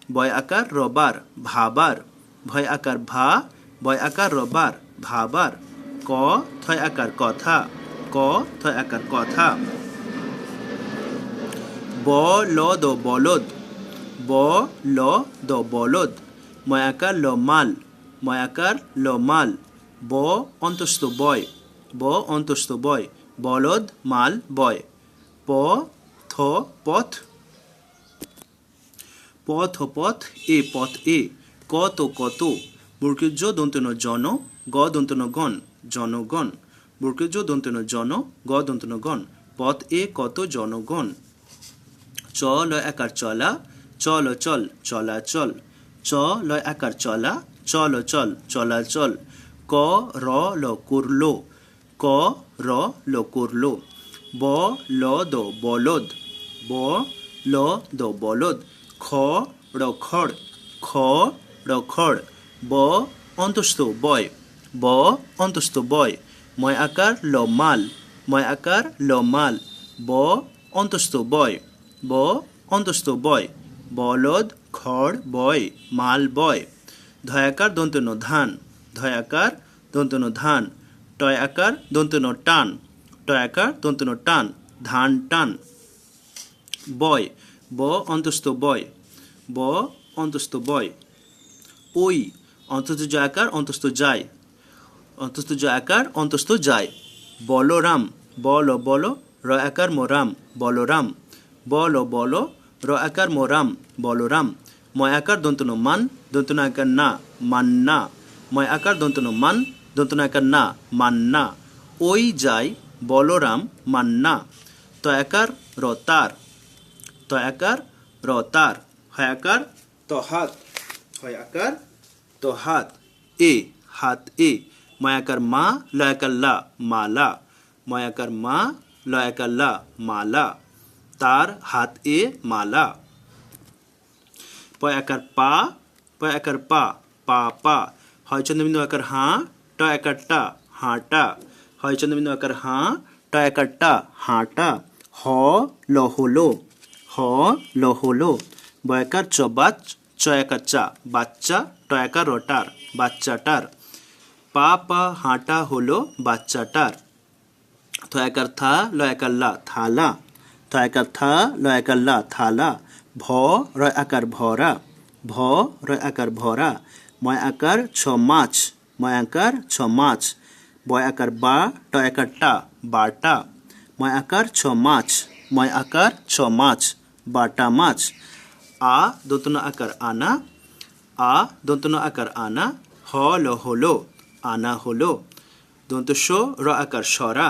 বয় আকার রবার ভাবার ভয় আকার ভা বয় আকার রবার ভাবার ক থয় আকার কথা ক থয় আকার কথা ব ল দ বলদ ব ল দ বলদ ময় আকার ল মাল ময় আকার ল মাল ব অন্তস্থ বয় ব অন্তস্থ বয় বলদ মাল বয় প থ পথ পথ পথ এ কত কত বর্গীয় দন্তন জন গ দন্তন গণ জনগণ বর্গীয় দন্তন জন গ দন্তন গণ পথ এ কত জনগণ চ লয় আকার চলা চল চল চলাচল চ লয় আকার চলা চল চল চলাচল ক র ল করলো ক র ল করলো ব ল দ বলদ ব ল দ বলদ খ র খড় খ র খড় ব অন্তস্থ বয় ব অন্তস্থ বয় ময় আকার ল মাল ময় আকার ল মাল ব অন্তস্থ বয় ব অন্তস্থ বয় বলদ খড় বয় মাল বয় ধয় আকার দন্তন ধান ধয় আকার দন্তন ধান টয় আকার দন্তন টান টয় আকার দন্তন টান ধান টান বয় ব অন্তস্থ বয় ব অন্তস্থ বয় ওই অন্তস্থ জ আকার অন্তস্থ যায় অন্তস্থ জ আকার অন্তস্থ যায় বলরাম বল বল র আকার মোরাম বলরাম বল বল র আকার মোরাম বলরাম ময় আকার দন্তন মান দন্তন আকার না মান্না ময় আকার দন্তন মান দন্তন আকার না মান্না ওই যায় বলরাম মান্না ত আকার রতার ত আকার রতার হয় আকার তো হাত হয় আকার তো হাত এ হাত এ ময়াকার মা লয়াকার লা মালা ময়াকার মা লয়াকার লা মালা তার হাত এ মালা পয়াকার পা পয়াকার পা পা পা হয় চন্দ্রবিন্দু আকার হাঁ ট আকার টা হাঁটা হয় চন্দ্রবিন্দু আকার হাঁ ট আকার টা হাঁটা হ ল হলো হ ল হলো বয়াকার চবাচ চয়াকার চা বাচ্চা টয়াকার রটার বাচ্চাটার পা পা হাঁটা হলো বাচ্চাটার থয়াকার থা লয়াকার লা থালা থয়াকার থা লয়াকার লা থালা ভ রয় আকার ভরা ভ রয় আকার ভরা ময় আকার ছ মাছ ময় আকার ছ মাছ বয় আকার বা টয় আকার টা বাটা ময় আকার ছ মাছ ময় আকার ছ মাছ বাটা মাছ আ দন্তন আকার আনা আ দন্তন আকার আনা হ ল হলো আনা হলো দন্তস্ব র আকার সরা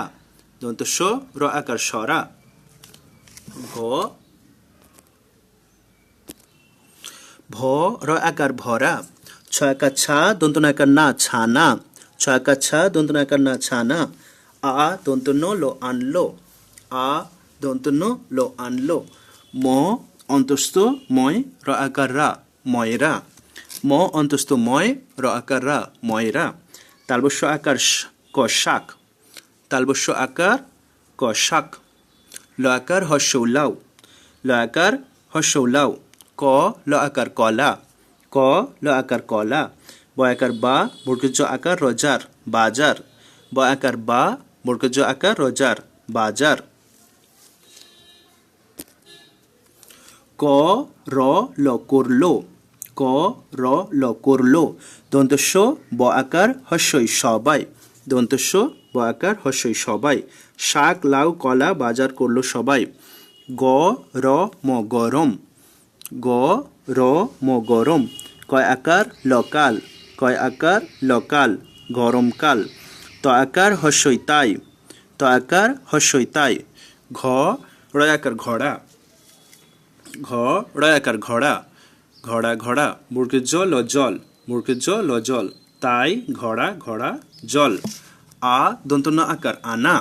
দন্তস্ব র আকার সরা ভ ভ র আকার ভরা ছ আকার ছা দন্তন আকার না ছানা ছ আকার ছা দন্তন আকার না ছানা আ দন্তন লো আনলো আ দন্তন লো আনলো ম অন্তস্থ ময় র আকার রা ময়রা ম অন্তস্থ ময় র আকার রা ময়রা তালবস্য আকার ক শাক তালবস্য আকার ক শাক ল আকার হস্য লাউ ল আকার হস্য লাউ ক ল আকার কলা ক ল আকার কলা ব আকার বা বর্গজ আকার রজার বাজার ব আকার বা বর্গজ আকার রজার বাজার ক র ল করলো ক র ল করলো দন্তস্ব ব আকার হস্যই সবাই দন্তস্ব ব আকার হস্যই সবাই শাক লাউ কলা বাজার করলো সবাই গ র ম গরম গ র ম গরম কয় আকার লকাল কয় আকার লকাল গরমকাল ত আকার হস্যই তাই ত আকার হস্যই তাই ঘ র আকার ঘোড়া ঘ ড় আকার ঘোড়া ঘোড়া ঘোড়া বর্গের জ ল জল বর্গের জ ল জল তাই ঘোড়া ঘোড়া জল আ দন্তন্য আকার আনা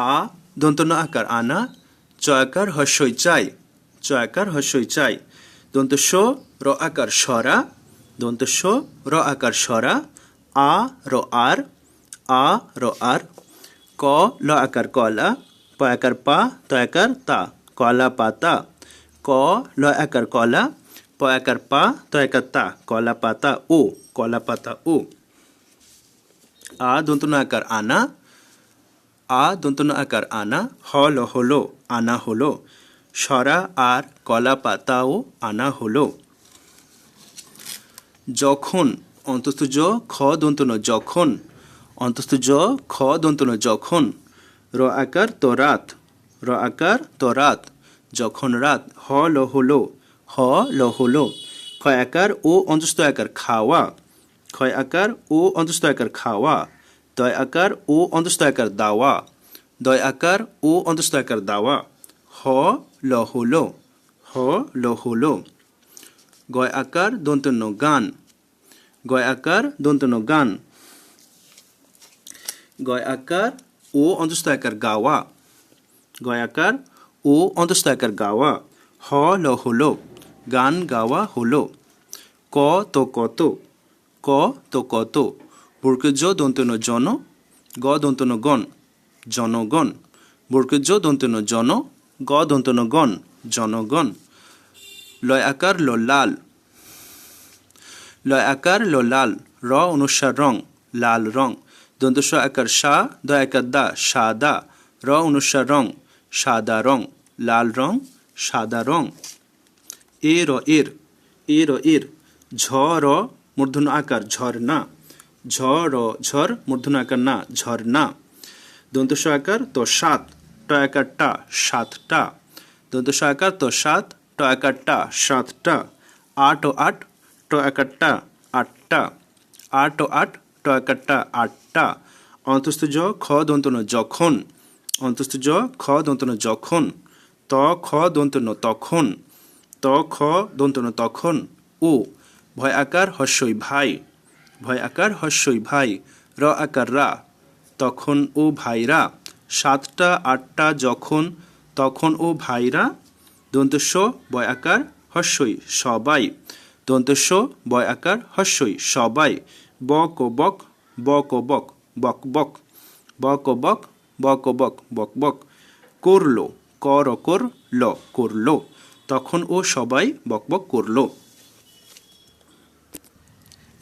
আ দন্তন্য আকার আনা চ আকার হস্যই চাই চ আকার হস্যই চাই দন্ত স র আকার সরা দন্ত স র আকার সরা আ র আর আ র আর ক ল আকার কলা প আকার পা ত আকার তা কলা পাতা ক ল আকার কলা প আকার পা ত আকার তা কলা পাতা ও কলা পাতা ও আ দন্তন্য আকার আনা আ দন্তন্য আকার আনা হল হলো আনা হলো সরা আর কলা পাতাও আনা হলো যখন অন্তস্থ জ খ দন্তন্য যখন অন্তস্থ জ খ দন্তন্য যখন র আকার তরাত র আকার তরাত যখন রাত হ ল হলো হ ল হলো ক্ষয় আকার ও অন্তস্থ আকার খাওয়া ক্ষয় আকার ও অন্তস্থ আকার খাওয়া দয় আকার ও অন্তস্থ আকার দাওয়া দয় আকার ও অন্তস্থ আকার দাওয়া হ ল হলো হ ল হলো গয় আকার দন্তন্য গান গয় আকার দন্তন্য গান গয় আকার ও অন্তস্থ আকার গাওয়া গয় আকার ও অন্তস্থ আকার গাওয়া হ ল হলো গান গাওয়া হলো ক তো কত ক তো কত বর্গজ দন্তন্য জন গ দন্তন্য গণ জনগণ বর্গজ দন্তন্য জন গ দন্তন্য গণ জনগণ লয় আকার ল লাল লয় আকার ল লাল র অনুসার রং লাল রং দন্তস্ব আকার সা দ আকার দা সাদা র অনুসার রং সাদা রং লাল রং সাদা রং এ র এর এ র এর ঝ র মূর্ধন্য আকার ঝরনা ঝ র ঝর মূর্ধন্য আকার না ঝরনা দন্তস্ব আকার তো সাত ট আকার টা সাতটা দন্তস্ব আকার তো সাত ট আকার টা সাতটা আট ও আট ট আকার টা আটটা আট ও আট ট আকার টা আটটা অন্তস্থ জ খ দন্তন্য যখন অন্তস্থ জ খ দন্তন্য যখন ত খ দন্তন্য তখন ত খ দন্তন্য তখন ও ভয় আকার হস্যই ভাই ভয় আকার হস্যই ভাই র আকার রা তখন ও ভাইরা সাতটা আটটা যখন তখন ও ভাইরা দন্তস্ব বয় আকার হস্যই সবাই দন্তস্ব বয় আকার হস্যই সবাই বক ও বক বক ও বক বক বক বক ও বক বক ও বক বক বক করলো কর কর ল করলো তখন ও সবাই বক বক করলো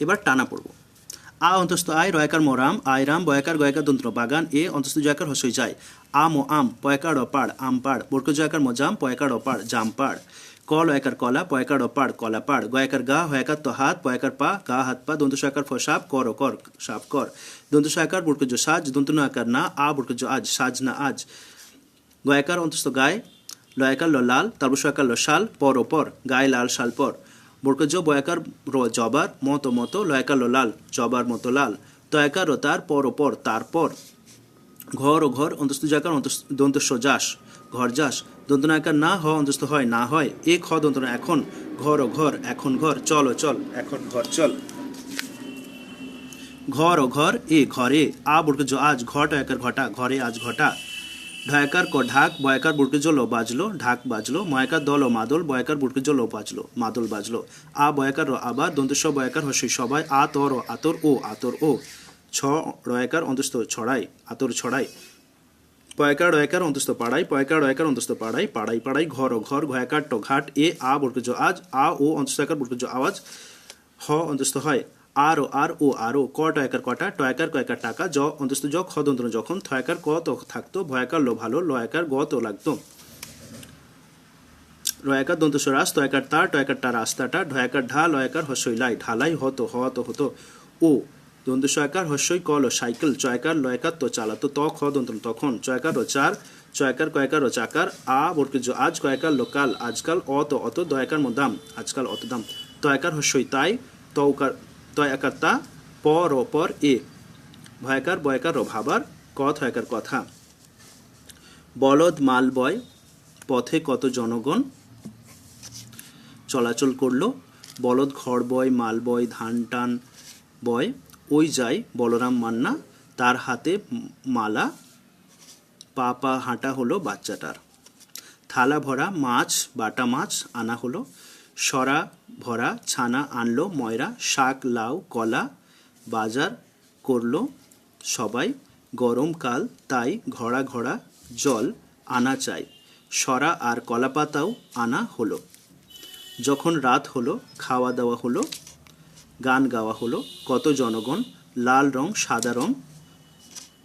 এবার টানা পড়ব আ অন্তস্থ আয় রয়াকার মোরাম আয়রাম বয়াকার গয়াকার দন্ত্র বাগান এ অন্তস্থ জয়াকার হস্যই যায় আম ও আম পয়াকার অপাড় আম পাড় বর্গ জয়াকার মজাম পয়াকার অপাড় জাম পাড় ক লয়াকার কলা পয়াকার অপাড় কলা পাড় গয়াকার গা হয়াকার তো হাত পয়াকার পা গা হাত পা দন্ত সয়াকার ফসাপ কর ও কর সাপ কর দন্ত সয়াকার বর্গজ সাজ দন্ত আকার না আ বর্গজ আজ সাজ না আজ গয়াকার অন্তস্থ গায়ে লয়াকার ল লাল তারপর সয়াকার ল শাল পর ও পর গায়ে লাল শাল পর বর্গজ বয়াকার র জবার মতো মতো লয়াকার ল লাল জবার মতো লাল তয়াকার ও তার পর ও পর তারপর ঘর ও ঘর অন্তস্থ জাকার দন্তস্ব যাস ঘর যাস দন্তনায়কার না হ অন্তস্থ হয় না হয় এ খ দন্তনা এখন ঘর ও ঘর এখন ঘর চল ও চল এখন ঘর চল ঘর ও ঘর এ ঘরে আ বর্গজ আজ ঘট একার ঘটা ঘরে আজ ঘটা ঢয়াকার ক ঢাক বয়াকার বুটকে লো বাজলো ঢাক বাজলো ময়াকার দল ও মাদল বয়াকার বুটকে লো বাজলো মাদল বাজলো আ বয়াকার র আবার দন্তস্ব বয়াকার হস্যই সবাই আ তর আতর ও ছ রয়াকার অন্তস্থ ছড়াই আতর ছড়াই পয়াকার রয়াকার অন্তস্থ পাড়াই পয়াকার রয়াকার অন্তস্থ পাড়াই পাড়াই পাড়াই ঘর ও ঘর ঘয়াকার ট ঘাট এ আ বর্গজ আজ আ ও অন্তস্থকার বর্গজ আওয়াজ হ অন্তস্থ হয় আর ও ক টয়াকার কটা টয়াকার কয়াকার টাকা জ অন্তস্থ জ খ দন্তন যখন থয়াকার ক তো থাকতো ভয়াকার লো ভালো লয়াকার গ তো লাগতো রয়াকার দন্তস্ব রাস তয়াকার তার টয়াকার টা রাস্তাটা ঢয়াকার ঢা লয়াকার হস্যই লাই ঢালাই হতো হতো ও দন্তস্বয়াকার হস্যই কল সাইকেল চয়াকার লয়াকার তো চালাতো ত খ দন্তন তখন চয়াকার ও চার চয়াকার কয়াকার ও চাকার আ বর্গজ আজ কয়াকার লোকাল আজকাল অত দয়াকার দাম আজকাল অত দাম তয়াকার হস্যই তাই তৌকার তয়াকার তা পর ও পর এ ভয়াকার বয়াকার ও ভাবার ক থয়াকার কথা বলদ মাল বয় পথে কত জনগণ চলাচল করলো। বলদ খড় বয়, মাল বয়, ধান টান বয়। ওই যায় বলরাম মান্না, তার হাতে মালা, পা পা হাঁটা হলো বাচ্চাটার। থালা ভরা মাছ, বাটা মাছ আনা হলো। সরা ভরা ছানা আনলো ময়রা। শাক, লাউ, কলা বাজার করলো সবাই। গরমকাল তাই ঘড়া ঘড়া জল আনা চাই। সরা আর কলা পাতাও আনা হলো। যখন রাত হলো খাওয়া দাওয়া হলো, গান গাওয়া হলো। কত জনগণ, লাল রং সাদা রং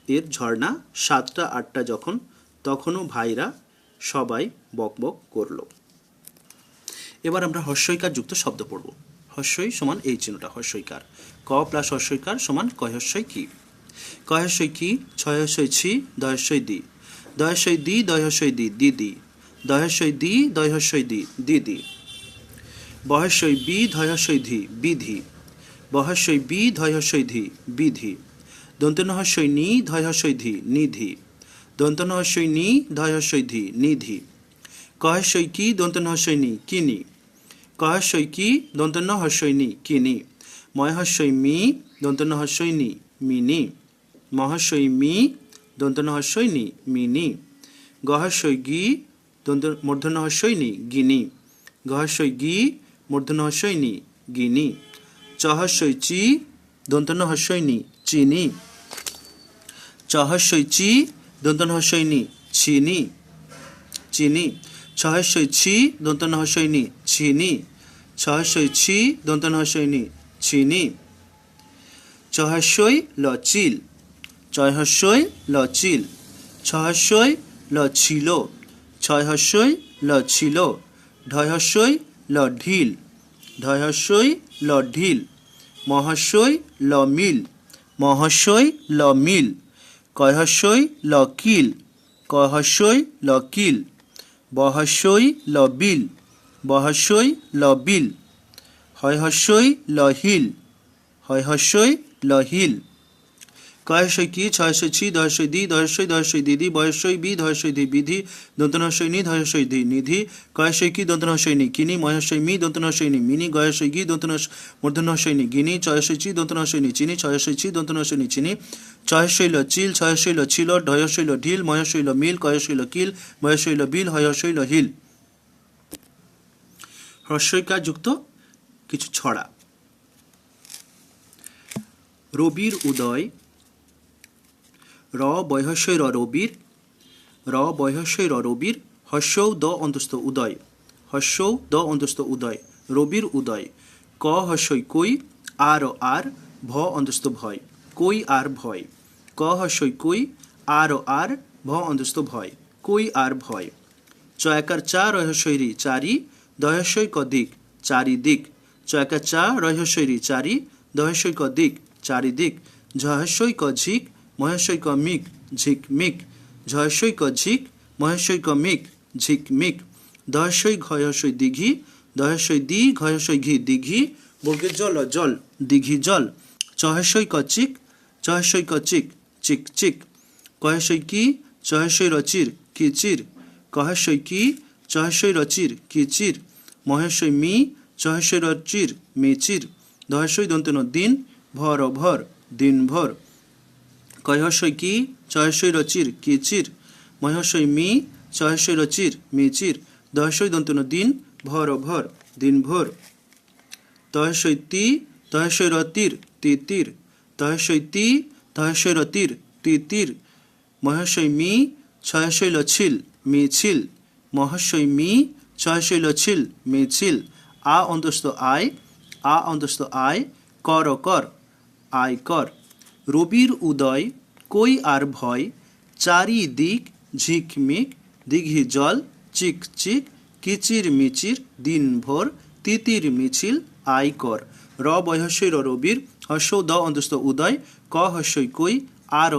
এর ঝর্ণা। 7টা 8টা যখন, তখনও ভাইরা সবাই বকবক করলো। এবার আমরা হস্যইকার যুক্ত শব্দ পড়ব। হস্যই সমান এই চিহ্নটা হস্যইকার। ক প্লাস হস্যইকার সমান কয়হস্যই কি। কয়হস্যই কি, ছয়হস্যই ছি, দয়হস্যই দি। দয়হস্যই দি, দয়হস্যই দি, দিদি। দয়হস্যই দি, দয়হস্যই দি, দিদি। বহস্যই বি, ধয়হস্যই ধি, বিধি। বহস্যই বি, ধয়হস্যই ধি, বিধি। দন্তনহস্যই নি, ধয়হস্যই ধি, নিধি। দন্তনহস্যই নি, ধয়হস্যই ধি, নিধি। কহস্যই কি, দন্তনহস্যই নি, কিনি। কহস্যই কি, দন্তনহস্যই নি, কিনি। ময়হস্যই মি, দন্তনহস্যই নি, মিনি। মহস্যই মি, দন্তনহস্যই নি, মিনি। গহস্যই গি, মূর্ধন্যহস্যই নি, গিনি। গহস্যই গি, মূর্ধন্যহস্যই নি, গিনি। চহস্যই চি, দন্তন্যহস্যই নি, চিনি। চহস্যই চি, দন্তন্যহস্যই নি, চিনি, চিনি। ছহস্যই ছি, দন্তন্যহস্যই নি, চিনি। ছহস্যই ছি, দন্তন্যহস্যই নি, চিনি। চহস্যই ল চিল। চয়হস্যই ল চিল। ছহস্যই ল ছিল। ছয়হস্যই ল ছিল। ঢয়হস্যই ল ঢিল। ঢয়হস্যই ল ঢিল। মহস্যই ল মিল। মহস্যই ল মিল। কয়হস্যই ল কিল। কয়হস্যই ল কিল। বহস্যই ল বিল। বহস্যই ল বিল। হয়হস্যই ল হিল। হয়হস্যই ল হিল। কয়হস্যই কি, ছয়হস্যই ছি, দহস্যই দি, দহস্যই দিদি। বয়স্যই বি, ধয়স্যই ধি, বিধি। দন্তনহস্যই নি, ধয়স্যই ধি, নিধি। কয়হস্যই কি, দন্তনহস্যই নি, কিনি। ময়হস্যই মি, দন্তনহস্যই নি, মিনি। গয়স্যই গি, মূর্ধন্যহস্যই নি, গিনি। চয়স্যই চি, দন্তনহস্যই নি, চিনি। ছয়স্যই ছি, দন্তনহস্যই নি, চিনি। ছয়স্যই ল চিল। ছয়স্যই ল ছিল। ঢয়স্যই ল ঢিল। ময়স্যই ল মিল। কয়স্যই ল কিল। বয়স্যই ল বিল। হয়স্যই ল হিল। হ্রস্বইকার যুক্ত কিছু ছড়া। রবির উদয়। র বয়হস্যই র রবির। র বয়হস্যই র রবির। হস্যৌ দ অন্তস্থ উদয়। হস্যৌ দ অন্তস্থ উদয়। রবির উদয়। ক হস্যই কই। আর আর ভ অন্তস্থ ভয়। কই আর ভয়। ক হস্যই কই। আর ভ অন্তস্থ ভয়। কই আর ভয়। চয়াকার চা, রহস্যই রি, চারি। দহস্যই ক দিক, চারিদিক। চয়াকার চা, রহস্যই রি, চারি। দহস্যই ক দিক, চারিদিক। ঝহস্যই ক ঝিক, মহেশ্বই ক মিক, ঝিকমিক। ঝহস্যই ক ঝিক, মহেশ্বই ক মিক, ঝিকমিক। দহস্যই ঘয়স্যই দিঘি। দহস্যই দি, ঘয়স্যই ঘি, দিঘি। বর্গের জল জল, দিঘি জল। চহস্যই ক চিক। চহস্যই ক চিক, চিক চিক। কহস্যই কি, চহস্যই রচির, কিচির। কহস্যই কি, চহস্যই রচির, কিচির। মহেশ্বই মি, চহস্যই রচির, মেচির। দহস্যই দন্তন দিন, ভর ভর, দিন ভর। কয়হস্যই কি, চহস্যই রচির, কিচির। মহস্যই মি, চহস্যই রচির, মেচির। দহস্যই দন্তন দিন, ভর ভর, দিন ভর। তহস্যই তি, তহস্যই রতির, তিতির। তহস্যই তি, তহস্যই রতির, তিতির। মহস্যই মি, ছয়স্যই লছিল, মিছিল। মহস্যই মি, ছয়স্যই লছিল, মিছিল। আ অন্তস্থ আয়। আ অন্তস্থ আয়। কর কর, আয় কর। রবির উদয়। কই আর ভয়। চারিদিক ঝিকমিক, দিঘি জল, চিক চিক। কিচির মিচির, দিন ভোর। তিতির মিছিল, আয় কর। র বয়হস্যই র রবির। হস্য দ অন্তস্থ উদয়। ক হস্যই কই। আর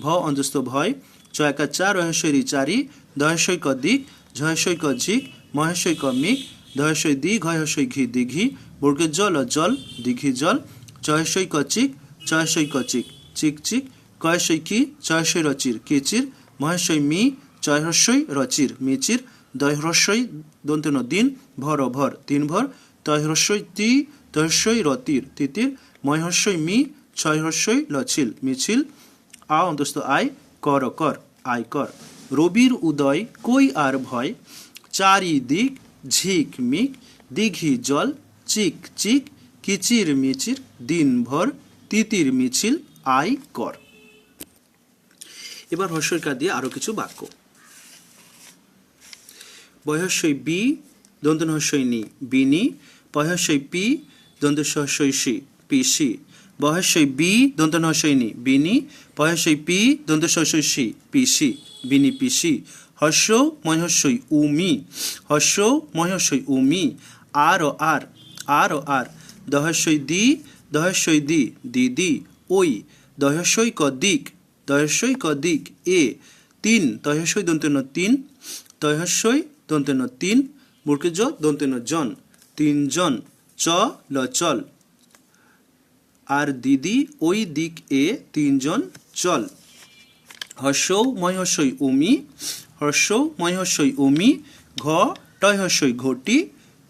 ভ অন্তস্থ ভয়। চয়াকার চা, রহস্যই রি, চারি। দহস্যই ক দিক, ঝহস্যই ক ঝিক, মহেশ্বই ক মিক। দহস্যই দি, ঘয়স্যই ঘি, দিঘি। বর্গের জল জল, দিঘি জল। চহস্যই ক চিক, চহস্যই ক চিক, চিক চিক। কয়স্যই কি, চহস্যই রচির, কিচির। মহেশ্বই মি, চহস্যই রচির, মিচির। দয় হ্রস্বই দন্তেন দিন ভর ভর তিন ভর তয় হ্রস্বই তি তয় হ্রস্বই র তীর তিতির ময় হ্রস্বই মি ছয় হ্রস্বই লছিল মিছিল আ অন্তস্থ আয় কর কর আয় কর রবির উদয় কই আর ভয় চারিদিক ঝিক মিক দিঘি জল চিক চিক কিচির মিচির দিনভর তিতির মিছিল আয় কর। এবার হর্ষইকার দিয়ে আরো কিছু বাক্য। বয়স্বই বি দন্তন হর্ষই নি বিনি পয়স্বই পি দন্ত সহস্বই সি পিসি বয়স্বই বি দন্তন হর্ষই নি বিনি পয়স্বই পি দন্ত সহস্বই সি পিসি বিনি পিসি হর্ষ মহস্বই উমি হর্ষ মহস্বই উমি আর ও আর আর ও আর দহস্বই দি দিদি ওই দহস্বই ক দিক এ তিন তহস্বই দন্তেন তিন তহস্বই দন্তেন তিন বুড়কে জ দন্তেন জন তিনজন চ ল চল আর দিদি ওই দিক এ তিনজন চল হর্ষৌ মহস্বই উমি হর্ষৌ মহস্বই উমি ঘ টয়হস্বই ঘটি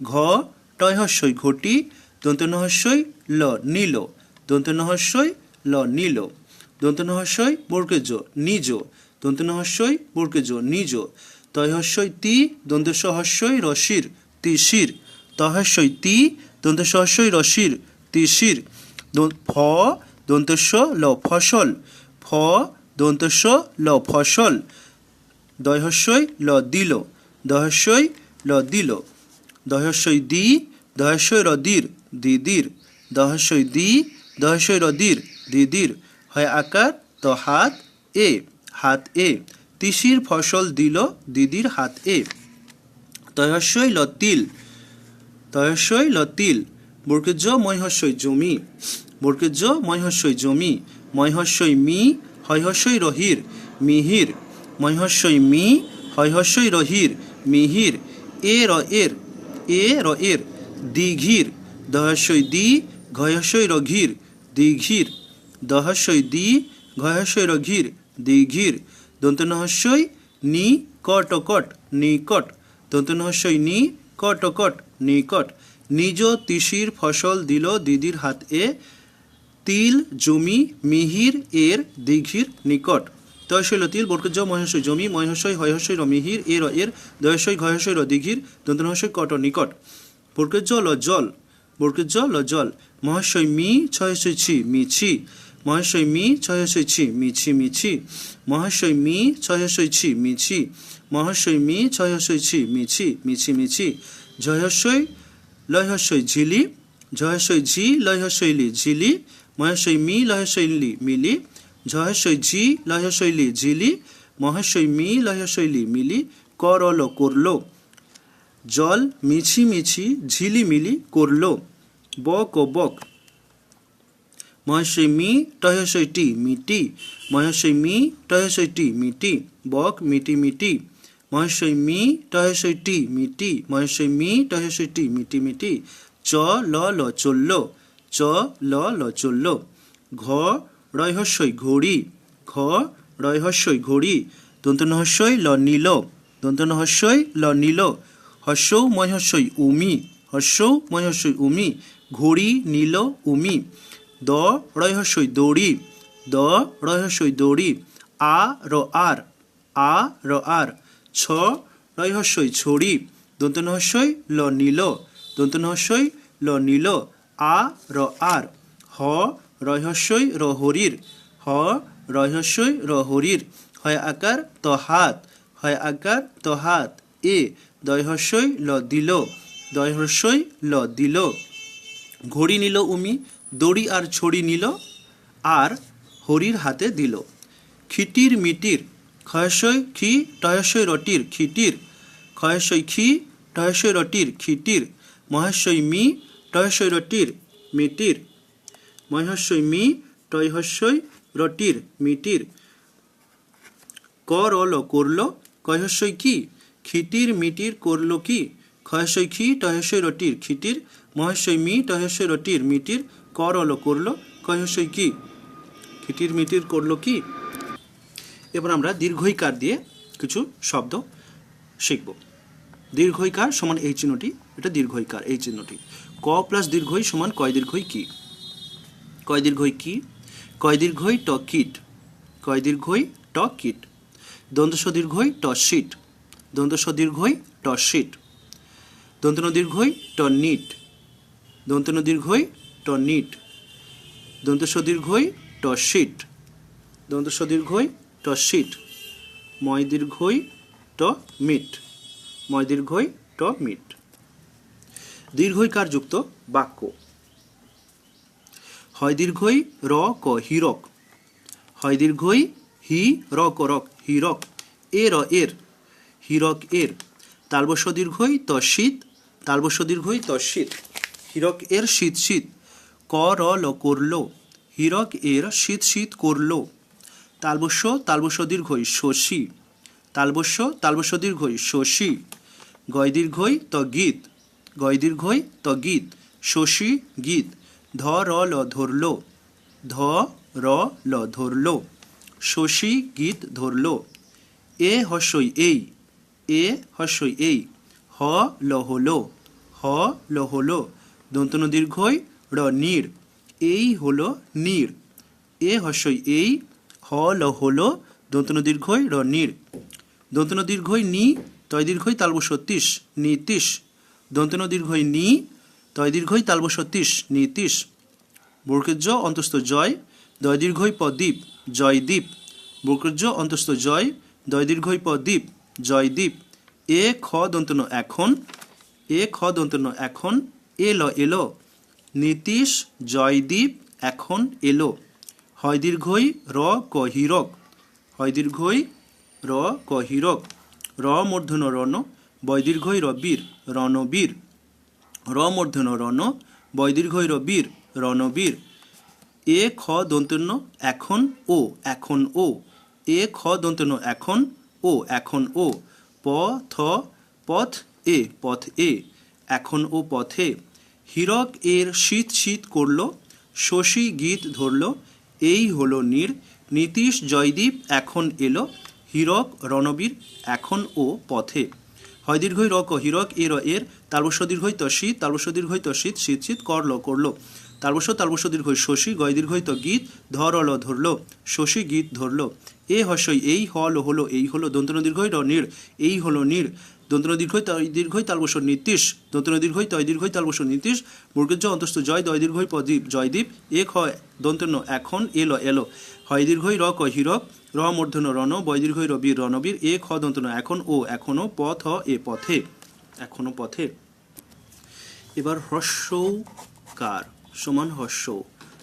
ঘ টয়হস্বই ঘটি দন্তনহস্বই ল নীল দন্তনহস্বই ল নীল দন্তনহস্বই বর্গেজ নিজ দন্তনহস্বই বর্গেজ নিজ তয়হস্বই তি দন্তসহস্বই রসির তিসির তহস্বই তি দন্তসহস্বই রসির তিসির ফ দন্তস্ব ল ফসল ফ দন্তস্ব ল ফসল দহস্বই ল দিল দহস্বই ল দিল দহস্বই দি দহস্বই রদির দিদির দহস্বই দি দহস্বই রদির দিদির হয় আকার তো হাত এ তিসির ফসল দিল দিদির হাত এ তহস্বই ল তিল বর্গেজ ময়হস্বই জমি বর্গেজ ময়হস্বই জমি ময়হস্বই মি হয়হস্বই রহির মিহির ময়হস্বই মি হয়হস্বই রহির মিহির এ র এর দিঘির দহস্বই দি ঘয়স্বই রঘির দিঘির দহস্বই দি ঘয়স্বই রঘির দিঘির দন্তনহস্বই নি কটকট নিকট দন্তনহস্বই নি কটকট নিকট নিজ তিসির ফসল দিল দিদির হাত এ তিল জমি মিহির এর দিঘির নিকট তয়স্বই ল তিল বর্গজ মহস্বই জমি মহস্বই হয়স্বই র মিহির এ র এর দয়স্বই ঘয়স্বই র দিঘির দন্তনহস্বই কট নিকট বর্গজ ল জল বর্গজ ল জল মহস্বই মি ছয়স্বই ছি মিছি মহস্বই মি ছয়স্বই ছি মিছি মিছি মহস্বই মি ছয়স্বই ছি মিছি মহস্বই মি ছয়স্বই ছি মিছি মিছি মিছি জয়স্বই লয়স্বই ঝিলি জয়স্বই ঝি লয়স্বই লি ঝিলি মহস্বই মি লয়স্বই লি মিলি জয়স্বই ঝি লয়স্বই লি ঝিলি মহস্বই মি লয়স্বই লি মিলি করল করল জল মিছি মিছি ঝিলিমিলি করল বক ও বক মহস্বই মি টহস্বই টি মিটি মহস্বই মি টহস্বই টি মিটি বক মিটি মিটি মহস্বই মি টহস্বই টি মিটি মহস্বই মি টহস্বই টি মিটি মিটি চ ল ল চলল চ ল ল চলল ঘ রয়হস্বই ঘড়ি ঘ রয়হস্বই ঘড়ি দন্তনহস্বই ল নীল দন্তনহস্বই ল নীল হস্যৌ মহস্বই উমি হস্যৌ মহস্বই উমি ঘড়ি নীল উমি দ রয়হস্বই দড়ি দ রয়হস্বই দড়ি আ র আর ছ রয়হস্বই ছড়ি দন্তনহস্বই ল নীল দন্তনহস্বই ল নীল আ র আর হ রয়হস্বই র হরির হ রয়হস্বই র হরির হয় আকার তো হাত হয় আকার তো হাত এ দয়হস্বই ল দিল দয়হস্বই ল দিল ঘড়ি নিল উমি দড়ি আর ছড়ি নিল আর হরির হাতে দিল খিটির মিটির ক্ষয়স্বই খি টয়স্বই রটির খিটির ক্ষয়স্বই খি টয়স্বই রটির খিটির মহেশ্বই মি টয়স্বই রটির মিটির মহস্বই মি টয়হস্বই রটির মিটির করল করল কয়স্বই কি খিটির মিটির করল কি ক্ষয়স্বই খি টয়স্বই রটির খিটির মহস্বই মি টয়স্বই রটির মিটির করল করল কয়স্বই কি খিটির মিটির করল কি। এবার আমরা দীর্ঘইকার দিয়ে কিছু শব্দ শিখব। দীর্ঘইকার সমান এই চিহ্নটি, এটা দীর্ঘইকার এই চিহ্নটি। ক প্লাস দীর্ঘই সমান কয় দীর্ঘই কি? কয় দীর্ঘই কি? কয় দীর্ঘই ট কিট, কয় দীর্ঘই ট কিট। দন্তস দীর্ঘই ট শিট, দন্তস দীর্ঘই ট শিট। দন্তন দীর্ঘই ট নিট, দন্তন দীর্ঘই ট নিট। দন্তস দীর্ঘই ট শিট, দন্তস দীর্ঘই ট শিট। ময় দীর্ঘই ট মিট, ময় দীর্ঘই ট মিট। দীর্ঘইকার যুক্ত বাক্য। হয় দীর্ঘই র ক হীরক, হয় দীর্ঘই হি র ক রক হীরক। এ র এর, হীরক এর। তালবস্য দীর্ঘই ত শীত, তালবস্য দীর্ঘই ত শীত। হীরক এর শীত শীত, ক র ল করল, হীরক এর শীত শীত করল। তালবস্য তালবস্য দীর্ঘই শশী, তালবস্য তালবস্য দীর্ঘই শশী। গয় দীর্ঘই ত গীত, গয় দীর্ঘই ত গীত। শশী গীত। ধ র ল ধরল, ধ র ল ধরল। শশী গীত ধরল। এ হস্যই এই, এ হস্যই এই। হ ল হলো, হ ল হলো। দন্তন দীর্ঘই র নীর, এই হলো নীর। এ হস্যই এই, হ ল হলো। দন্তন দীর্ঘই র নীর। দন্তন দীর্ঘই নি, তয় দীর্ঘই তালবস্য তিস, নীতিশ। দন্তন দীর্ঘই নি, তয় দীর্ঘই তালবস্য তিস, নীতিশ। বর্গজ অন্তস্থ জয়, দয় দীর্ঘই প দ্বীপ, জয়দ্বীপ। বর্গজ অন্তস্থ জয়, দয় দীর্ঘই প দ্বীপ, জয়দ্বীপ। এ খ দন্তন এখন, এ খ দন্তন এখন। এলো এলো। নীতিশ জয়দ্বীপ এখন এলো। হয় দীর্ঘই র ক হীরক, হয় দীর্ঘই র ক হীরক। র মূর্ধন্য রণ, বয় দীর্ঘই র বীর, রণবীর। র মূর্ধন্য রণ, বয় দীর্ঘই র বীর, রণবীর। এ খ দন্তন্য এখন ও, এখন ও। এ খ দন্তন্য এখন ও, এখন ও। প থ পথ এ, পথ এ। এখন ও পথে। হীরক এর শীত শীত করল, শশী গীত ধরল। এই হলো নীর। নীতিশ জয়দ্বীপ এখন এলো। হীরক রণবীর এখন ও পথে। হয় দীর্ঘই র ক হীরক এ র এর। তালবস্য দীর্ঘই ত শীত, তালবস্য দীর্ঘই ত শীত, শীত শীত করল করল। তালবস্য তালবস্য দীর্ঘই শশী, গয় দীর্ঘই ত গীত, ধর ল ধরল। শশী গীত ধরল। এ হস্যই এই, হ ল হলো এই হলো। দন্তন দীর্ঘই র নীর, এই হলো নীর। দন্তন দীর্ঘই তয় দীর্ঘই তালবস্য নীতিশ, দন্তন দীর্ঘই তয় দীর্ঘই তালবস্য নীতিশ। বর্গজ অন্তস্থ জয়, দয় দীর্ঘই প দ্বীপ, জয়দ্বীপ। এক হয় দন্তন্য এখন এলো এলো। হয় দীর্ঘই র ক হীরক, র মূর্ধন্য রণ, বয় দীর্ঘই র বীর, রণবীর। এক হ দন্তন্য এখন ও, এখনো। পথ এ পথে, এখনো পথে। এবার হ্রস্বকার সমান হস্য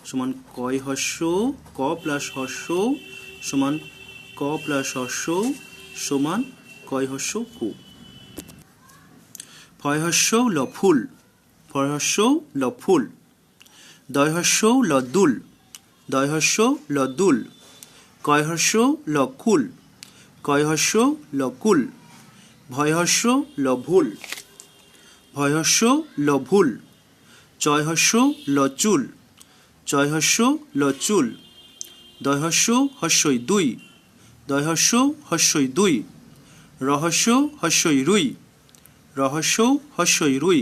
সমান কয় হস্য, ক প্লাস হস্য সমান ক প্লাস হস্য সমান কয় হস্য কু। ফয় হস্য ল ফুল, ফয় হস্য ল ফুল। দয় হস্য ল দুল, দয় হস্য ল দুল। কয় হস্য ল কুল, কয় হস্য ল কুল। ভয় হস্য ল ভুল, ভয় হস্য ল ভুল। চয় হস্য ল চুল, চয় হস্য ল চুল। দয় হস্য হস্যই দুই, দয় হস্য হস্যই দুই। রহস্য হস্যই রুই, রহস্য হস্যই রুই।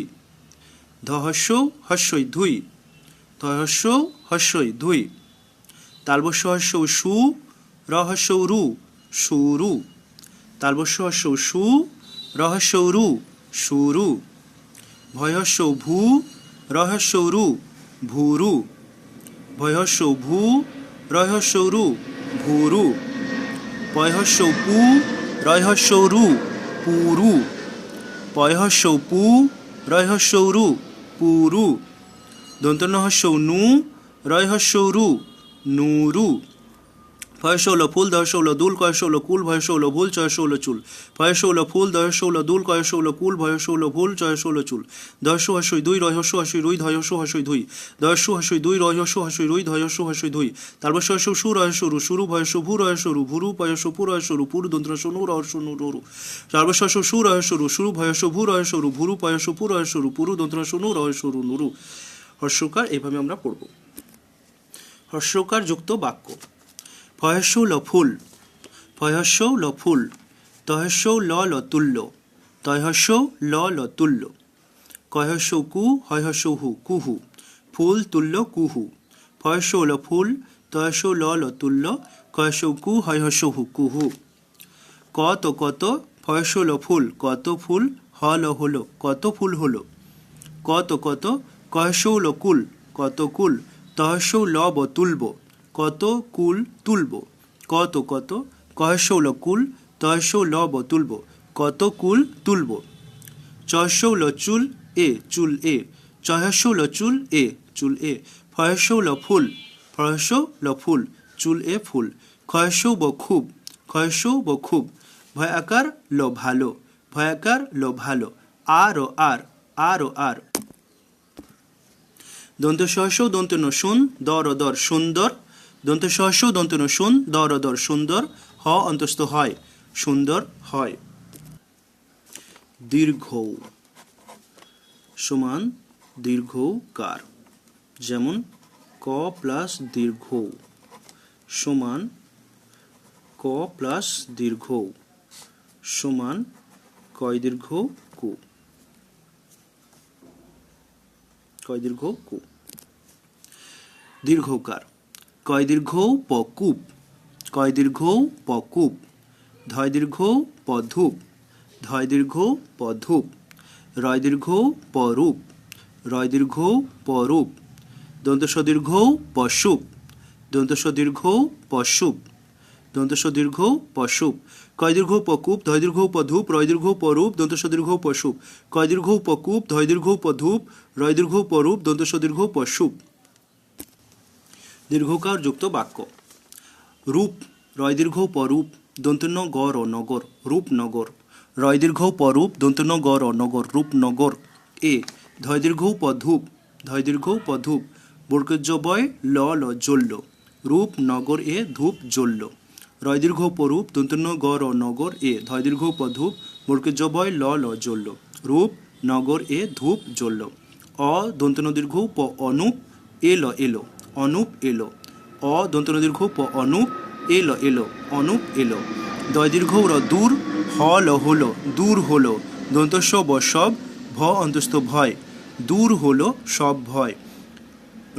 ধহস্য হস্যই ধুই, ধহস্য হস্যই ধুই। তালবস্য হস্য সু, রহস্য রু, সুরু। তালবস্য হস্য সু, রহস্য রু, সুরু। ভয়স্য ভূ, রহস্য রু, ভুরু। ভয়স্য ভূ, রহস্য রু, ভুরু। পয়হস্য পু, রহস্য রু, পুরু। পয়হস্য পু, রহস্য রু, পুরু। দন্তন্য হস্য নু, রহস্য রু, নুরু। ফয়স্য ল ফুল, দহস্য ল দুল, কয়স্য ল কুল, ভয়স্য ল ভুল, চয়স্য ল চুল। ফয়স্য ল ফুল, দহস্য ল দুল, কয়স্য ল কুল, ভয়স্য ল ভুল, চয়স্য ল চুল। দহস্য হস্যই দুই, রহস্য হস্যই রুই, ধয়স্য হস্যই ধুই। দহস্য হস্যই দুই, রহস্য হস্যই রুই, ধয়স্য হস্যই ধুই। তালবস্য হস্য সু, রহস্য রু, সুরু। ভয়স্য ভূ, রহস্য রু, ভুরু। পয়স্য পু, রহস্য রু, পুরু। দন্তস্য নু, রহস্য নু, রু। তালবস্য হস্য সু, রহস্য রু, সুরু। ভয়স্য ভূ, রহস্য রু, ভুরু। পয়স্য পু, রহস্য রু, পুরু। দন্তস্য নু, রহস্য রু, নুরু। হর্ষকার এইভাবে আমরা পড়ব। হর্ষকার যুক্ত বাক্য। ফয়স্য ল ফুল, ফয়স্য ল ফুল। তহস্য ল ল তুল্য, তয় হস্য ল ল তুল্য, কয় হস্য কু হয় হস্য হু কুহু, ফুল তুল্য কুহু, ফয়স্য ল ফুল, তয়স্য ল ল তুল্য, কয়স্য কু হয় হস্য হু কুহু। কত কত, ফয়স্য ল ফুল, কত ফুল, হ ল হলো, কত ফুল হলো। কত কত, কয়স্য ল কুল, কত কুল, তহস্য ল ব তুলব, কত কুল তুলব। কত কত, কয়স্য ল কুল, তহস্য ল ব তুলব, কত কুল তুলব। চহস্য ল চুল এ, চুল এ, চহস্য ল চুল এ, চুল এ, ফয়স্য ল ফুল, ফয়স্য ল ফুল, চুল এ ফুল। ক্ষয়স্য ব খুব, ক্ষয়স্য ব খুব, ভয় আকার ল ভালো, ভয় আকার ল ভালো, আর ও আর, আর ও আর। দন্ত সহস্য দন্ত ন শুন, দর ও দর সুন্দর, দন্ত সহস্য দন্ত ন শুন, দর ও দর সুন্দর, হ অন্তস্থ হয়, সুন্দর হয়। দীর্ঘ সমান দীর্ঘকার, যেমন ক প্লাস দীর্ঘ সমান ক প্লাস দীর্ঘ সমান কয় দীর্ঘ কু, কয় দীর্ঘ কু। দীর্ঘকার, কয় দীর্ঘ প কূপ, কয় দীর্ঘ প কূপ, ধয় দীর্ঘ প ধূপ, ধয় দীর্ঘ প ধূপ, রয় দীর্ঘ প রূপ, রয় দীর্ঘ প রূপ, দন্ত সদীর্ঘ পশুপ, দন্ত সদীর্ঘ পশুপ, দন্ত সদীর্ঘ পশুপ, কয় দীর্ঘ পকুপ, ধয় দীর্ঘ পধূপ, রয় দীর্ঘ পরূপ, দন্ত সদীর্ঘ পশুপ, কয় দীর্ঘ পকুপ, ধয় দীর্ঘ পধূপ, রয় দীর্ঘ পরূপ, দন্ত সদীর্ঘ পশুপ। দীর্ঘকার যুক্ত বাক্য। রূপ, রয় দীর্ঘ পরূপ, দন্তন্য গর ও নগর, রূপনগর। রয় দীর্ঘ পরূপ, দন্তন্য গর ও নগর, রূপনগর। এ, ধয় দীর্ঘ পধূপ, ধয় দীর্ঘ পধূপ, বর্গজ বয় ল ল জ্বলল, রূপনগর এ ধূপ জ্বলল। রয় দীর্ঘ পরূপ, দন্তন্য গর ও নগর, এ, ধয় দীর্ঘ পধূপ, বর্গজ বয় ল ল জ্বলল, রূপ নগর এ ধূপ জ্বলল। অ দন্তন্য দীর্ঘ প অনুপ, এলো এলো, অনুপ এলো। অ দন্তন্য দীর্ঘ প অনুপ, এলো এলো, অনুপ এলো। দয় দীর্ঘ র দূর, হ ল হলো, দূর হলো, দন্তস্ব ব সব, ভ অন্তস্থ ভয়, দূর হলো সব ভয়।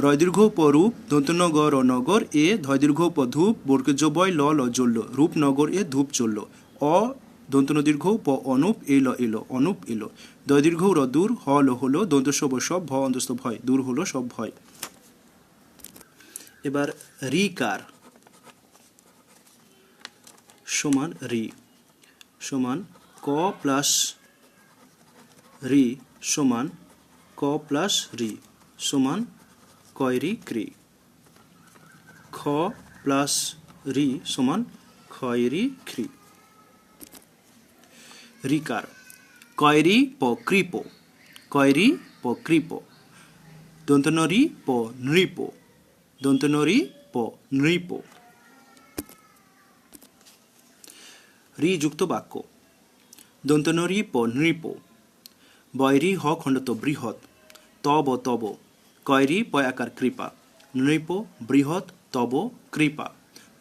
রয় দীর্ঘ পরূপ, দন্তন্য গর ও নগর, এ, ধয় দীর্ঘ পধূপ, বর্গজ বয় ল ল জ্বলল, রূপনগর এ ধূপ জ্বলল। অ দন্তন্য দীর্ঘ প অনুপ, এলো এলো, অনুপ এলো। দয় দীর্ঘ র দূর, হ ল হলো, দন্তস্ব ব সব, ভ অন্তস্থ ভয়, দূর হলো সব ভয়। এবার রিকার সমান রি সমান ক প্লাস রি সমান ক প্লাস রি সমান কয়রি ক্রি। খ প্লাস রি সমান খয়রি খ্রি। রিকার, কয়রি প কৃপ, কয়রি প কৃপ, দন্তনরি প নৃপ, দন্তনরি প নৃপ। রি যুক্ত বাক্য। দন্তনরি প নৃপ, বয়রি হ খণ্ডত বৃহৎ, তব তব, কয়রি পয় আকার কৃপা, নৃপ বৃহৎ তব কৃপা।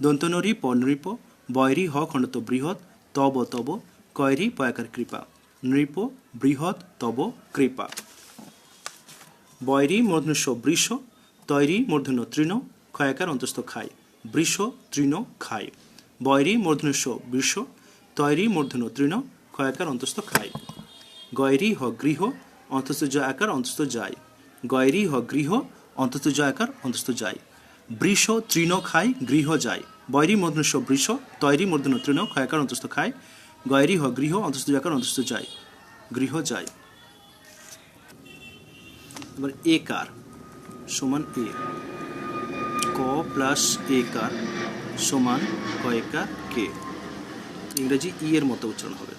দন্তনরি প নৃপ, বয়রি হ খণ্ডত বৃহৎ, তব তব, কয়রি পয় আকার কৃপা, নৃপ বৃহৎ তব কৃপা। বয়রি মূর্ধন্য বৃষ, তৈরি মূর্ধন্য তৃণ, ক্ষয়াকার অন্তস্থ খায়, বৃষ তৃণ খায়। বয়রি মূর্ধন্য বৃষ, তৈরি মূর্ধন্য তৃণ, ক্ষয়াকার অন্তস্থ খায়। গয়রি হ গৃহ, অন্তস্থ জ আকার অন্তস্থ যায়, গয়রি হ গৃহ, অন্তস্থ জ আকার অন্তস্থ যায়। বৃষ তৃণ খায়, গৃহ যায়। বয়রি মূর্ধন্য বৃষ, তৈরি মূর্ধন্য তৃণ, ক্ষয়াকার অন্তস্থ খায়, গয়রি হ গৃহ, অন্তস্থ জ আকার অন্তস্থ যায়, গৃহ যায়। এবার একার সমান এ, ক প্লাস একার সমান কয়কার কে। ইংরেজি ই এর মতো উচ্চারণ হবে,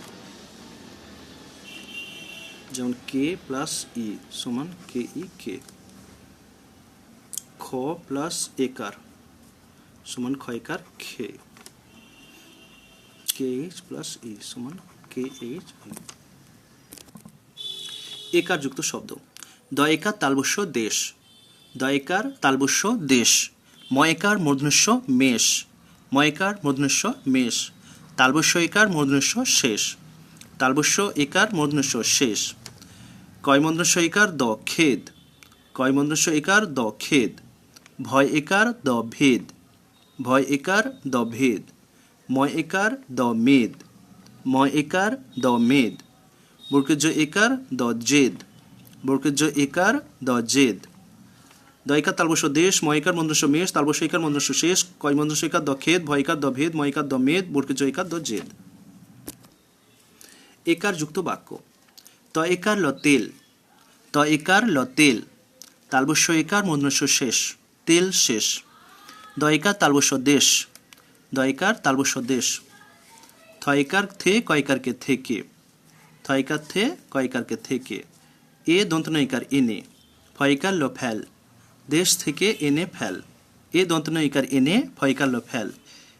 যেমন কে প্লাস ই সমান কে ই কে। খ প্লাস একার সমান ক্ষয়কার খে। কে এইচ প্লাস ই সমান কে এইচ ই। একার যুক্ত শব্দ। দয়কার তালবস্য দেশ, দয়কার তালবস্য দেশ। ময়কার মূর্ধন্যস্ব মেষ, ময়কার মূর্ধন্যস্ব মেষ। তালবস্য একার মূর্ধন্যস্ব শেষ, তালবস্য একার মূর্ধন্য শেষ। কয় মূর্ধন্য একার দ খেদ, কয় মূর্ধন্য একার দ খেদ। ভয় একার দ ভেদ, ভয় একার দ ভেদ। ময় একার দ মেদ, ময় একার দ মেদ। বর্গের জ একার দ জেদ, বর্গের জ একার দ জেদ। দয়কার তালবস্য দেশ, ময়কার মূর্ধন্য মেষ, তালবস্য একার মূর্ধন্য শেষ। কয় মূর্ধন্য একার দ খেদ, ভয় একার দ ভেদ, ময় একার দ মেদ, বর্গের জ একার দ জেদ। একার যুক্ত বাক্য। ত একার ল তেল, ত একার ল তেল। তালবস্য একার মূর্ধন্য শেষ, তেল শেষ। দ একার তালবস্য দেশ, দ একার তালবস্য দেশ। থ একার থে, কয়কার কে থেকে, থ একার থে, কয়কার কে থেকে। এ দন্তন্য একার এনে, ফয়কার ল ফেল, দেশ থেকে এনে ফেল। এ দন্তন্য একার এনে, ফয়কার ল ফেল।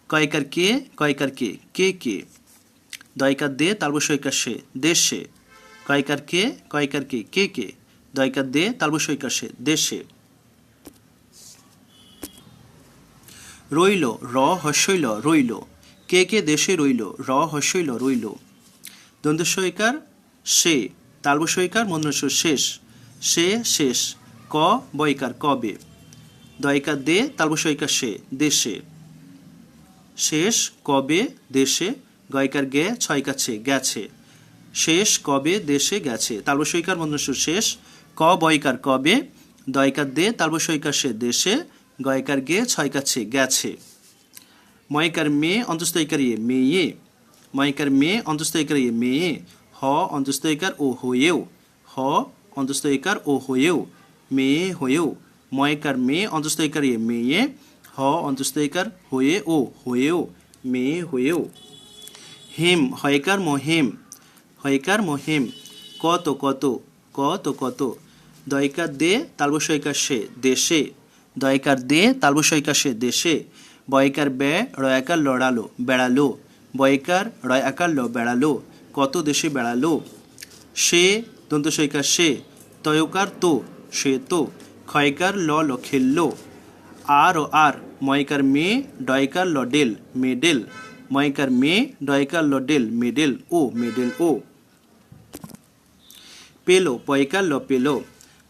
কয়কার কে, কয়কার কে, কে কে। দয়কার দে, তালবস্য একার সে, দেশে। কয়কার কে, কয়কার কে, কে কে। দয়কার দে, তালবস্য একার সে, দেশে। রইল, র হস্যইল রইল। কে কে দেশে রইল, র হস্যইল রইল। দন্তস্য একার সে, তালবস্য একার মূর্ধন্য শেষ, সে শেষ। ক বয়কার কবে। দয়কার দে, তালবস্য একার সে, দেশে। শেষ কবে দেশে। গয়কার গে, ছয়কার ছে, গেছে। শেষ কবে দেশে গেছে। তালবস্য একার মূর্ধন্য শেষ। ক বয়কার কবে। দয়কার দে, তালবস্য একার সে, দেশে। গয়কার গে, ছয়কার ছে, গেছে। ময়কার মেয়ে, অন্তস্থ একার ইয়ে, মেয়ে। ময়কার মেয়ে, অন্তস্থ একার ইয়ে, মেয়ে। হ অন্তস্থ একার ও হয়েও, হ অন্তস্থ একার ও হয়েও, মেয়ে হয়েও। ময়কার মেয়ে, অন্তস্থ একার ইয়ে, মেয়ে। হ অন্তস্থ একার হয়ে ও, হয়েও, মেয়ে হয়েও। হেম হয়কার মহেম, হয়কার মহেম। কত কত, কত কত। দয়কার দে, তালবস্য একার সে, দেশে। দয়কার দে, তালবস্য একার সে, দেশে। বয়কার বে, রয়াকার লড়ালো, বেড়ালো। বয়কার রয় আকার ল, বেড়ালো। কত দেশে বেড়ালো। সে দন্তস্য একার সে, তয়কার তো, সে তো। ক্ষয়কার ল, ল খেললো। আর ও আর, ময়কার মেয়ে, ডয়কার ল ডেল, মেডেল। ময়কার মেয়ে, ডয়কার ল ডেল, মেডেল ও, মেডেল ও। পেলো, পয়কার ল পেলো।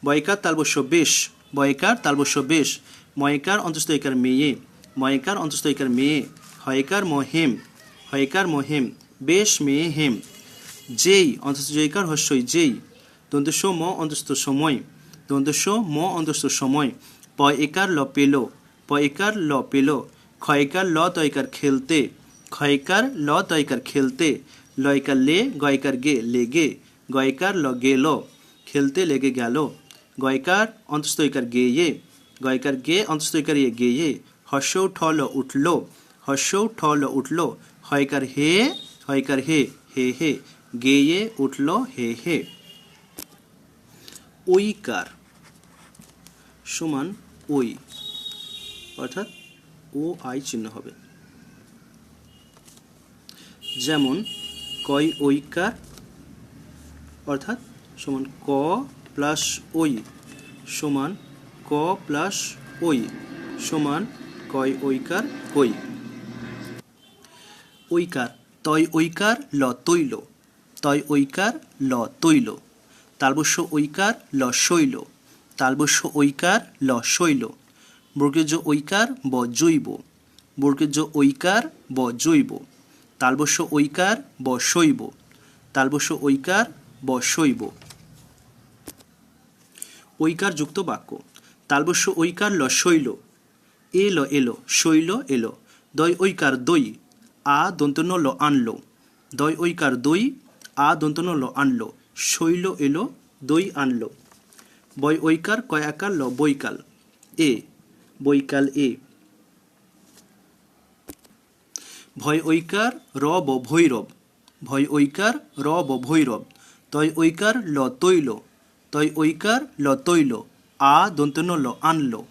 বয়কার তালবস্য বেশ, বয়কার তালবস্য বেশ। ময়কার অন্তস্থ একার মেয়ে, ময়কার অন্তস্থ একার মেয়ে। হয়কার মহেম, হয়কার মহেম। বেশ মেয়ে হেম। যেই অন্তস্থ জয়কার হস্যই, যেই। দন্তস্য ম অন্তস্থ সময়, দন্তস্য ম অন্তস্থ সময়। প একার ল পেলো, প একার ল পেলো। ক্ষয়কার ল তয়কার খেলতে, ক্ষয়কার ল তয়কার খেলতে। লয়কার লে, গয়কার গে, লেগে। গয়কার ল গেল, খেলতে লেগে গেল। গয়কার অন্তস্থ একার গেয়ে, গয়কার গে অন্তস্থ একার ইয়ে, গেয়ে। হস্যৌ ঠ ল উঠল, হস্যৌ ঠ ল উঠল। হয়কার হে, হয়কার হে, হে হে। গেয়ে উঠল, হে হে। ঐকার সমান ওই, অর্থাৎ ও আই চিহ্ন হবে। যেমন কয় ঐকার, অর্থাৎ সমান ক প্লাস ওই সমান ক প্লাস ওই সমান কয় ঐকার ওই। ঐকার, তয় ঐকার ল তৈল, তয় ঐকার ল তৈল। তালবস্য ঐকার ল শৈল, তালবস্য ঐকার ল শৈল। বর্গেজ ঐকার ব জৈব, বর্গেজ ঐকার ব জৈব। তালবস্য ঐকার ব শৈব, তালবস্য ঐকার ব শৈব। ঐকার যুক্ত বাক্য। তালবস্য ঐকার ল শৈল, এলো এলো, শৈল এলো। দয় ঐকার দই, আ দন্তন্য ল আনলো। দয় ঐকার দই, আ দন্তন্য ল আনলো। শৈল এলো, দই আনলো। বয় ঐকার কয় আকার ল বৈকাল, এ বৈকাল এ। ভয় ঐকার র ব ভৈরব, ভয় ঐকার র ব ভৈরব। তয় ঐকার ল তৈল, তয় ঐকার ল তৈল। আ দন্তন্য ল আনলো,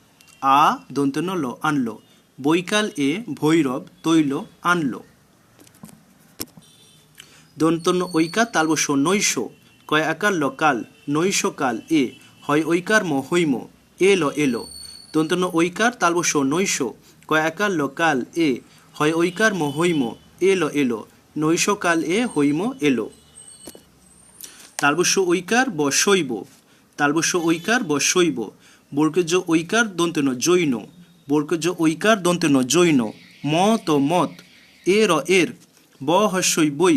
আ দন্তন্য ল আনলো। বৈকাল এ ভৈরব তৈল আনলো। দন্তন্য ঐকার তালবস্য নৈশ, কয় আকার ল কাল, নৈশ কাল এ। হয় ঐকার ম হৈম, এলো এলো। দন্তন্য ঐকার তালবস্য নৈশ, কয় আকার ল কাল এ। হয় ঐকার ম হৈম, এলো এলো। নৈশ কাল এ হৈম এলো। তালবস্য ঐকার ব শৈব, তালবস্য ঐকার ব শৈব, বর্গজ ঐকার দন্তেন জৈন, বর্গজ ঐকার দন্তেন জৈন, মত মত, এর এর, ব হস্যই বই,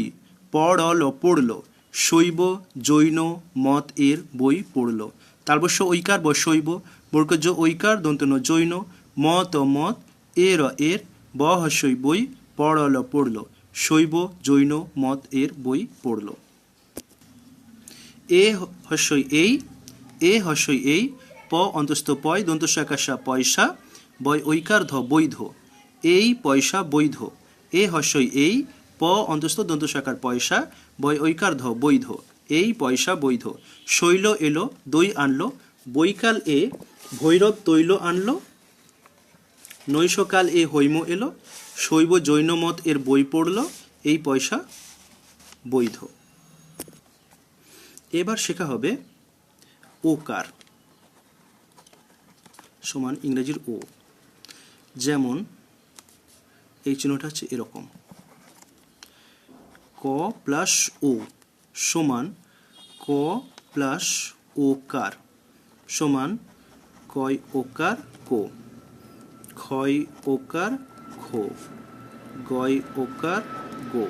পড়ল পড়ল, শৈব জৈন মত এর বই পড়ল। তালবস্য ঐকার ব শৈব, বর্গজ ঐকার দন্তেন জৈন, মত মত, এর এর, ব হস্যই বই, পড়ল পড়ল, শৈব জৈন মত এর বই পড়ল। এ হস্যই এই, এ হস্যই এই, প অন্তস্থ পয় দন্তস্ব একাশা পয়সা, বয় ঐকার ধ বৈধ, এই পয়সা বৈধ। এ হস্যই এই, প অন্তস্থ দন্তস্ব একার পয়সা, বয় ঐকার ধ বৈধ, এই পয়সা বৈধ। শৈল এলো, দই আনলো, বৈকাল এ ভৈরব তৈল আনলো, নৈশকাল এ হৈম এলো, শৈব জৈন মত এর বই পড়ল, এই পয়সা বৈধ। এবার শেখা হবে ওকার সমান ইংরেজির ও। যেমন এই চিহ্নটা হচ্ছে এরকম, ক প্লাস ও সমান ক প্লাস ওকার সমান কয় ওকার কো, ক্ষয় ওকার খো, গয় ওকার গো।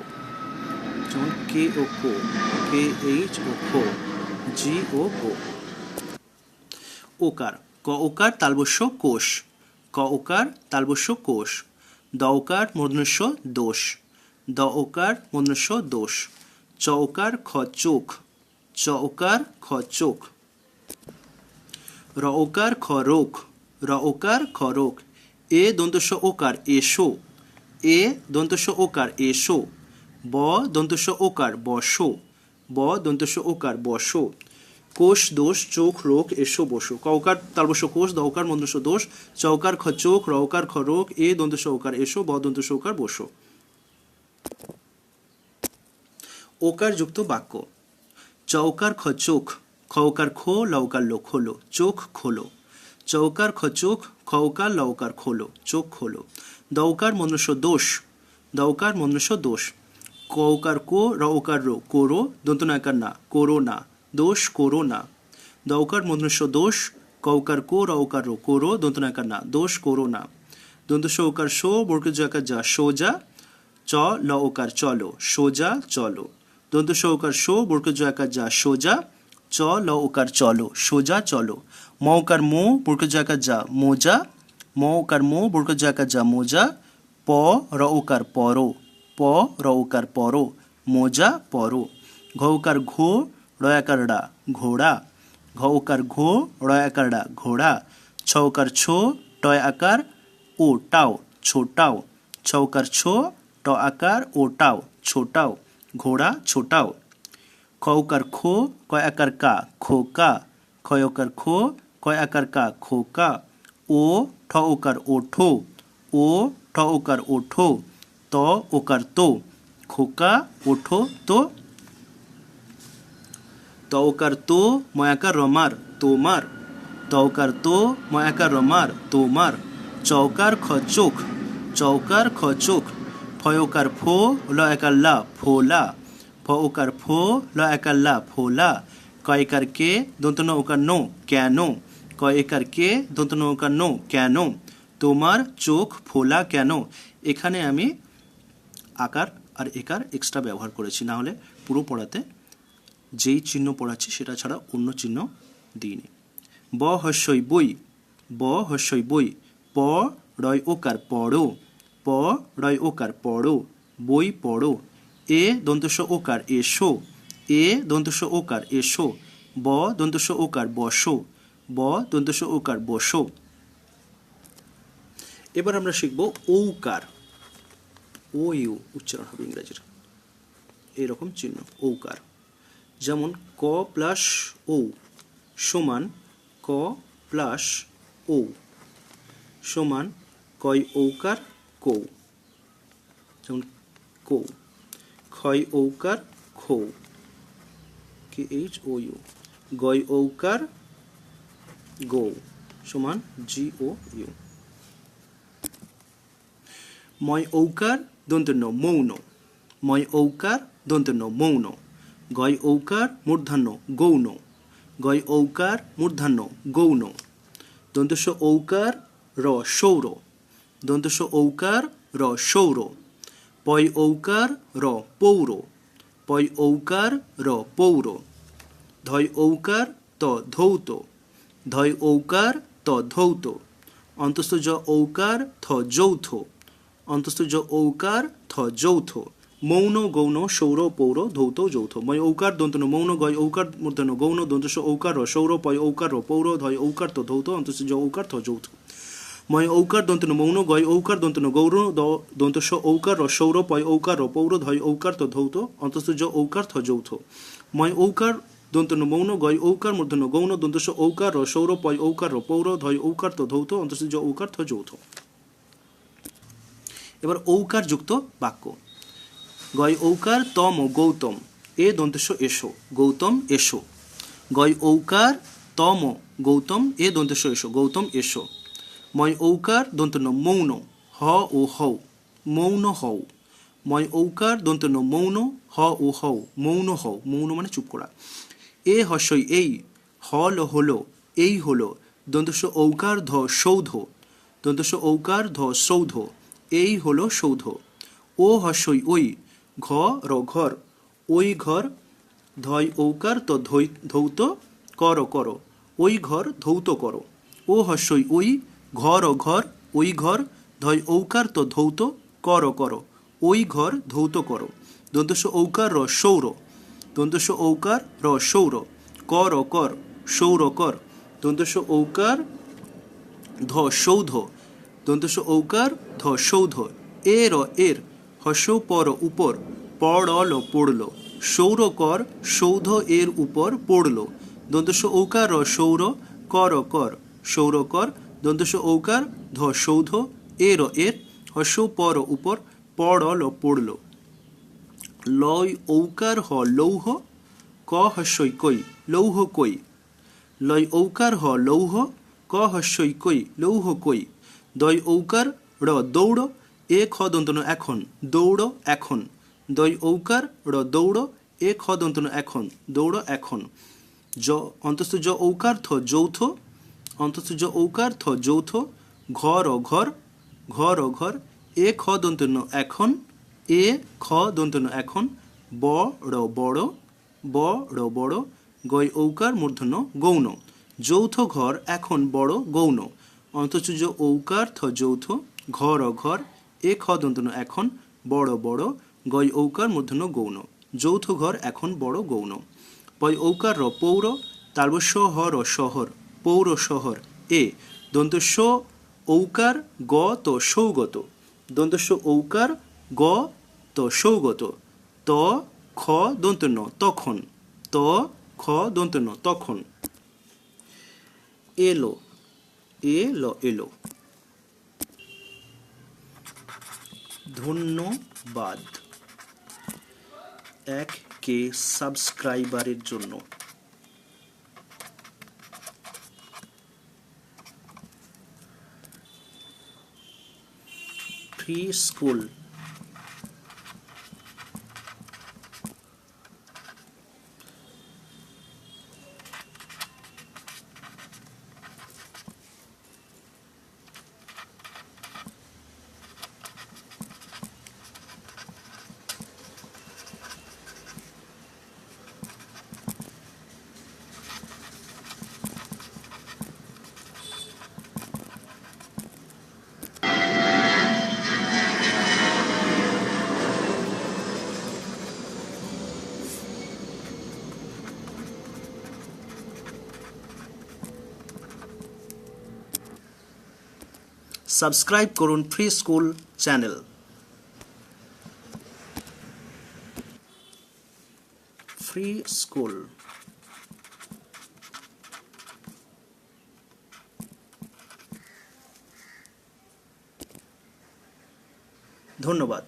যেমন কে ও কো, কে এইচ ও খো, জি ও গো। ওকার, ক ওকার তালবস্য কোষ, ক ওকার তালবস্য কোষ, দ ওকার মূর্ধন্য দোষ, দ ওকার মূর্ধন্য দোষ, চ ওকার খ চোখ, চ ওকার খ চোখ, র ওকার খ রোখ, র ওকার খ রোখ। এ দন্তস্ব ওকার এসো, এ দন্তস্ব ওকার এসো, ব দন্তস্ব ওকার বসো, ব দন্তস্ব ওকার বসো। কোষ দোষ চোখ রোগ এসো বসো, ক ওকার তালবস্য কোষ, দ ওকার মূর্ধন্য দোষ, চ ওকার খ চোখ, র ওকার খ রোগ, এ দন্তস্ব ওকার এসো, ব দন্তস্ব ওকার বসো। ওকার যুক্ত বাক্য, চৌকার খ চোখ, খৌকার খো, লৌকার লো খোলো, চোখ খোলো, চৌকার খ চোখ, খৌকার লৌকার খোলো, চোখ খোলো। দৌকার মনুষ্য দোষ, দৌকার মনুষ্য দোষ, কৌকার কো, রৌকার রো কোরো, দন্তনাকার না কোরো না, দোষ কোরো না। দৌকার মনুষ্য দোষ, কৌকার কো, রৌকার রো কোরো, দন্তনাকার না দোষ কোরো না। দন্তস্ব ওকার শো, বর্গজ আকার যা সোজা, চ ল ওকার চলো, সোজা চলো। দন্তস্ব ওকার শো, বর্গজ আকার যা সোজা, চ ল ওকার চলো, সোজা চলো। ম ওকার মো, বর্গজ আকার যা মোজা, ম ওকার মো, বর্গজ আকার যা মোজা, প র ওকার পরো, প র ওকার পরো, মোজা পরো। ঘ ওকার ঘো, র আকার ডা ঘোড়া, ঘ ওকার ঘো, র আকার ডা ঘোড়া। ছ ওকার ছো, টয় আকার ও টাও, ছোটাও, ছ ওকার ছো, ট আকার ও টাও, ছোটাও, ঘোড়া ছোটাও। খ ওকার খো, কয় আকার কা খোকা, ক্ষয় ওকার খো, কয় আকার কা খোকা। ও ঠ ওকার ওঠো, ও ঠ ওকার ওঠো, ত ওকার তো, খোকা ওঠো তো। ত ওকার তো, ময়াকার রমার তোমার, ত ওকার তো, ময়াকার রমার তোমার। চৌকার খ চোখ, চৌকার খ চোখ, ফয় ওকার ফো, ল একার লা ফোলা, ফ ওকার ফো, ল একার লা ফোলা। কয়কার কে, দন্তন ওকার নো কেন, কয় একার কে, দন্তন ওকার নো কেন। তোমার চোখ ফোলা কেন। এখানে আমি আকার আর একার এক্সট্রা ব্যবহার করেছি, না হলে পুরো পড়াতে যেই চিহ্ন পড়াচ্ছি সেটা ছাড়া অন্য চিহ্ন দিইনি। ব হস্যই বই, ব হস্যই বই, প রয় ওকার পড়ো, প রয় ওকার পড়ো, বই পড়ো। এ দন্তস্ব ওকার এসো, এ দন্তস্ব ওকার এসো, ব দন্তস্ব ওকার বসো, ব দন্তস্ব ওকার বসো। এবার আমরা শিখব ঔকার, ও ইউ উচ্চারণ হবে ইংরেজির, এইরকম চিহ্ন ঔকার। যেমন ক প্লাস ও সমান ক প্লাস ও সমান কয় ঔকার কৌ, যেমন কৌ। ক্ষয় ঔকার খো, কে এইচ ও ইউ। গয় ঔকার গো সমান জি ও ইউ। ময় ঔকার দন্তন্য মৌন, ময় ঔকার দন্তন্য মৌন, গয় ঔকার মূর্ধন্য গৌণ, গয় ঔকার মূর্ধন্য গৌণ। দন্তস্ব ঔকার র সৌর, দন্তস্ব ঔকার র সৌর। পয় ঔকার র পৌর, পয় ঔকার র পৌর। ধয় ঔকার ত ধৌত, ধয় ঔকার ত ধৌত। অন্তস্থ জ ঔকার থ যৌথ, অন্তস্থ জ ঔকার থ যৌথ। মৌন গৌণ সৌর পৌর ধৌত যৌথ। ময় ঔকার দন্তন মৌন গয় ঔকার মূর্ধন্য গৌণ দন্তস্ব ঔকার র সৌর পয় ঔকার র পৌর ধয় ঔকার তো ধৌত অন্তস্থ জ ঔকার থ যৌথ। ময় ঔকার দন্তন মৌন গয় ঔকার দন্তন গৌর দন্তস্ব ঔকার র সৌর পয় ঔকার র পৌর ধয় ঔকার তো ধৌত অন্তস্থ জ ঔকার থ যৌথ। ময় ঔকার দন্তন মৌন গয় ঔকার মূর্ধন্য গৌণ দন্তস্ব ঔকার র সৌর পয় ঔকার র পৌর ধয় ঔকার তো ধৌত অন্তস্থ জ ঔকার থ যৌথ। এবার ঔকার যুক্ত বাক্য। গয় ঔকার তম গৌতম এ দন্তস্ব এসো, গৌতম এসো। গয় ঔকার তম গৌতম এ দন্তস্ব এসো, গৌতম এসো। ময় ঔকার দন্তন্য মৌন হ ও হও, মৌন হও। ময় ঔকার দন্তন্য মৌন হ ও হও, মৌন হও। মৌন মানে চুপ করা। এ হস্যই এই, হল হলো, এই হলো। দন্তস্ব ঔকার ধ সৌধ, দন্তস্ব ঔকার ধ সৌধ, এই হলো সৌধ। ও হস্যই ওই, ঘ র ঘর, ওই ঘর। ধয় ঔকার তো ধৌত কর কর, ওই ঘর ধৌত করো। ও হস্যই ওই, ঘর ও ঘর, ওই ঘর। ধয় ঔকার তো ধৌত কর কর, ওই ঘর ধৌত করো। দন্তস্ব ঔকার র সৌর, দন্তস্ব ঔকার র সৌর। কর কর, সৌর কর। দন্তস্ব ঔকার ধ সৌধ, দন্তস্ব ঔকার ধ সৌধ। এ র এর, হস্য পর উপর, পড়ল পড়ল। সৌর কর, সৌধ এর উপর পড়ল। দন্তস্ব ঔকার র সৌর, কর কর, সৌর কর। দন্তস্ব ঔকার ধ সৌধ, এ র এর, হস্য পর উপর, পড়ল পড়ল। লয় ঔকার হ লৌহ, ক হস্যই কই, লৌহ কই। লয় ঔকার হ লৌহ, ক হস্যই কই, লৌহ কই। দয় ঔকার র দৌড়, এ খ দন্তন এখন, দৌড় এখন। দয় ঔকার র দৌড়, এ খ দন্তন এখন, দৌড় এখন। জ অন্তস্থ জ ঔকার থ যৌথ, অন্তস্থ জ ঔকার থ যৌথ। ঘর ও ঘর, ঘর ও ঘর। এ খ দন্তন্য এখন, এ খ দন্তন্য এখন। বড় বড়, বড় বড়। গয় ঔকার মূর্ধন্য গৌণ, যৌথ ঘর এখন বড় গৌণ। অন্তস্থ জ ঔকার থ যৌথ, ঘর ও ঘর। এ খ দন্তন্য এখন, বড় বড়। গয় ঔকার মূর্ধন্য গৌণ, যৌথ ঘর এখন বড় গৌণ। পয় ঔকার র পৌর, তালবস্য হ র শহর, পৌর শহর। এ দন্তস্ব ঔকার গ তো সৌগত, দন্তস্ব ঔকার গ তো সৌগত। ত খ দন্তন্য তখন, ত খ দন্তন্য তখন। এলো, এলো এলো। ধন্যবাদ 1K সাবস্ক্রাইবারের জন্য। ফ্রি স্কুল সাবস্ক্রাইব করুন free school channel. Free school. ধন্যবাদ।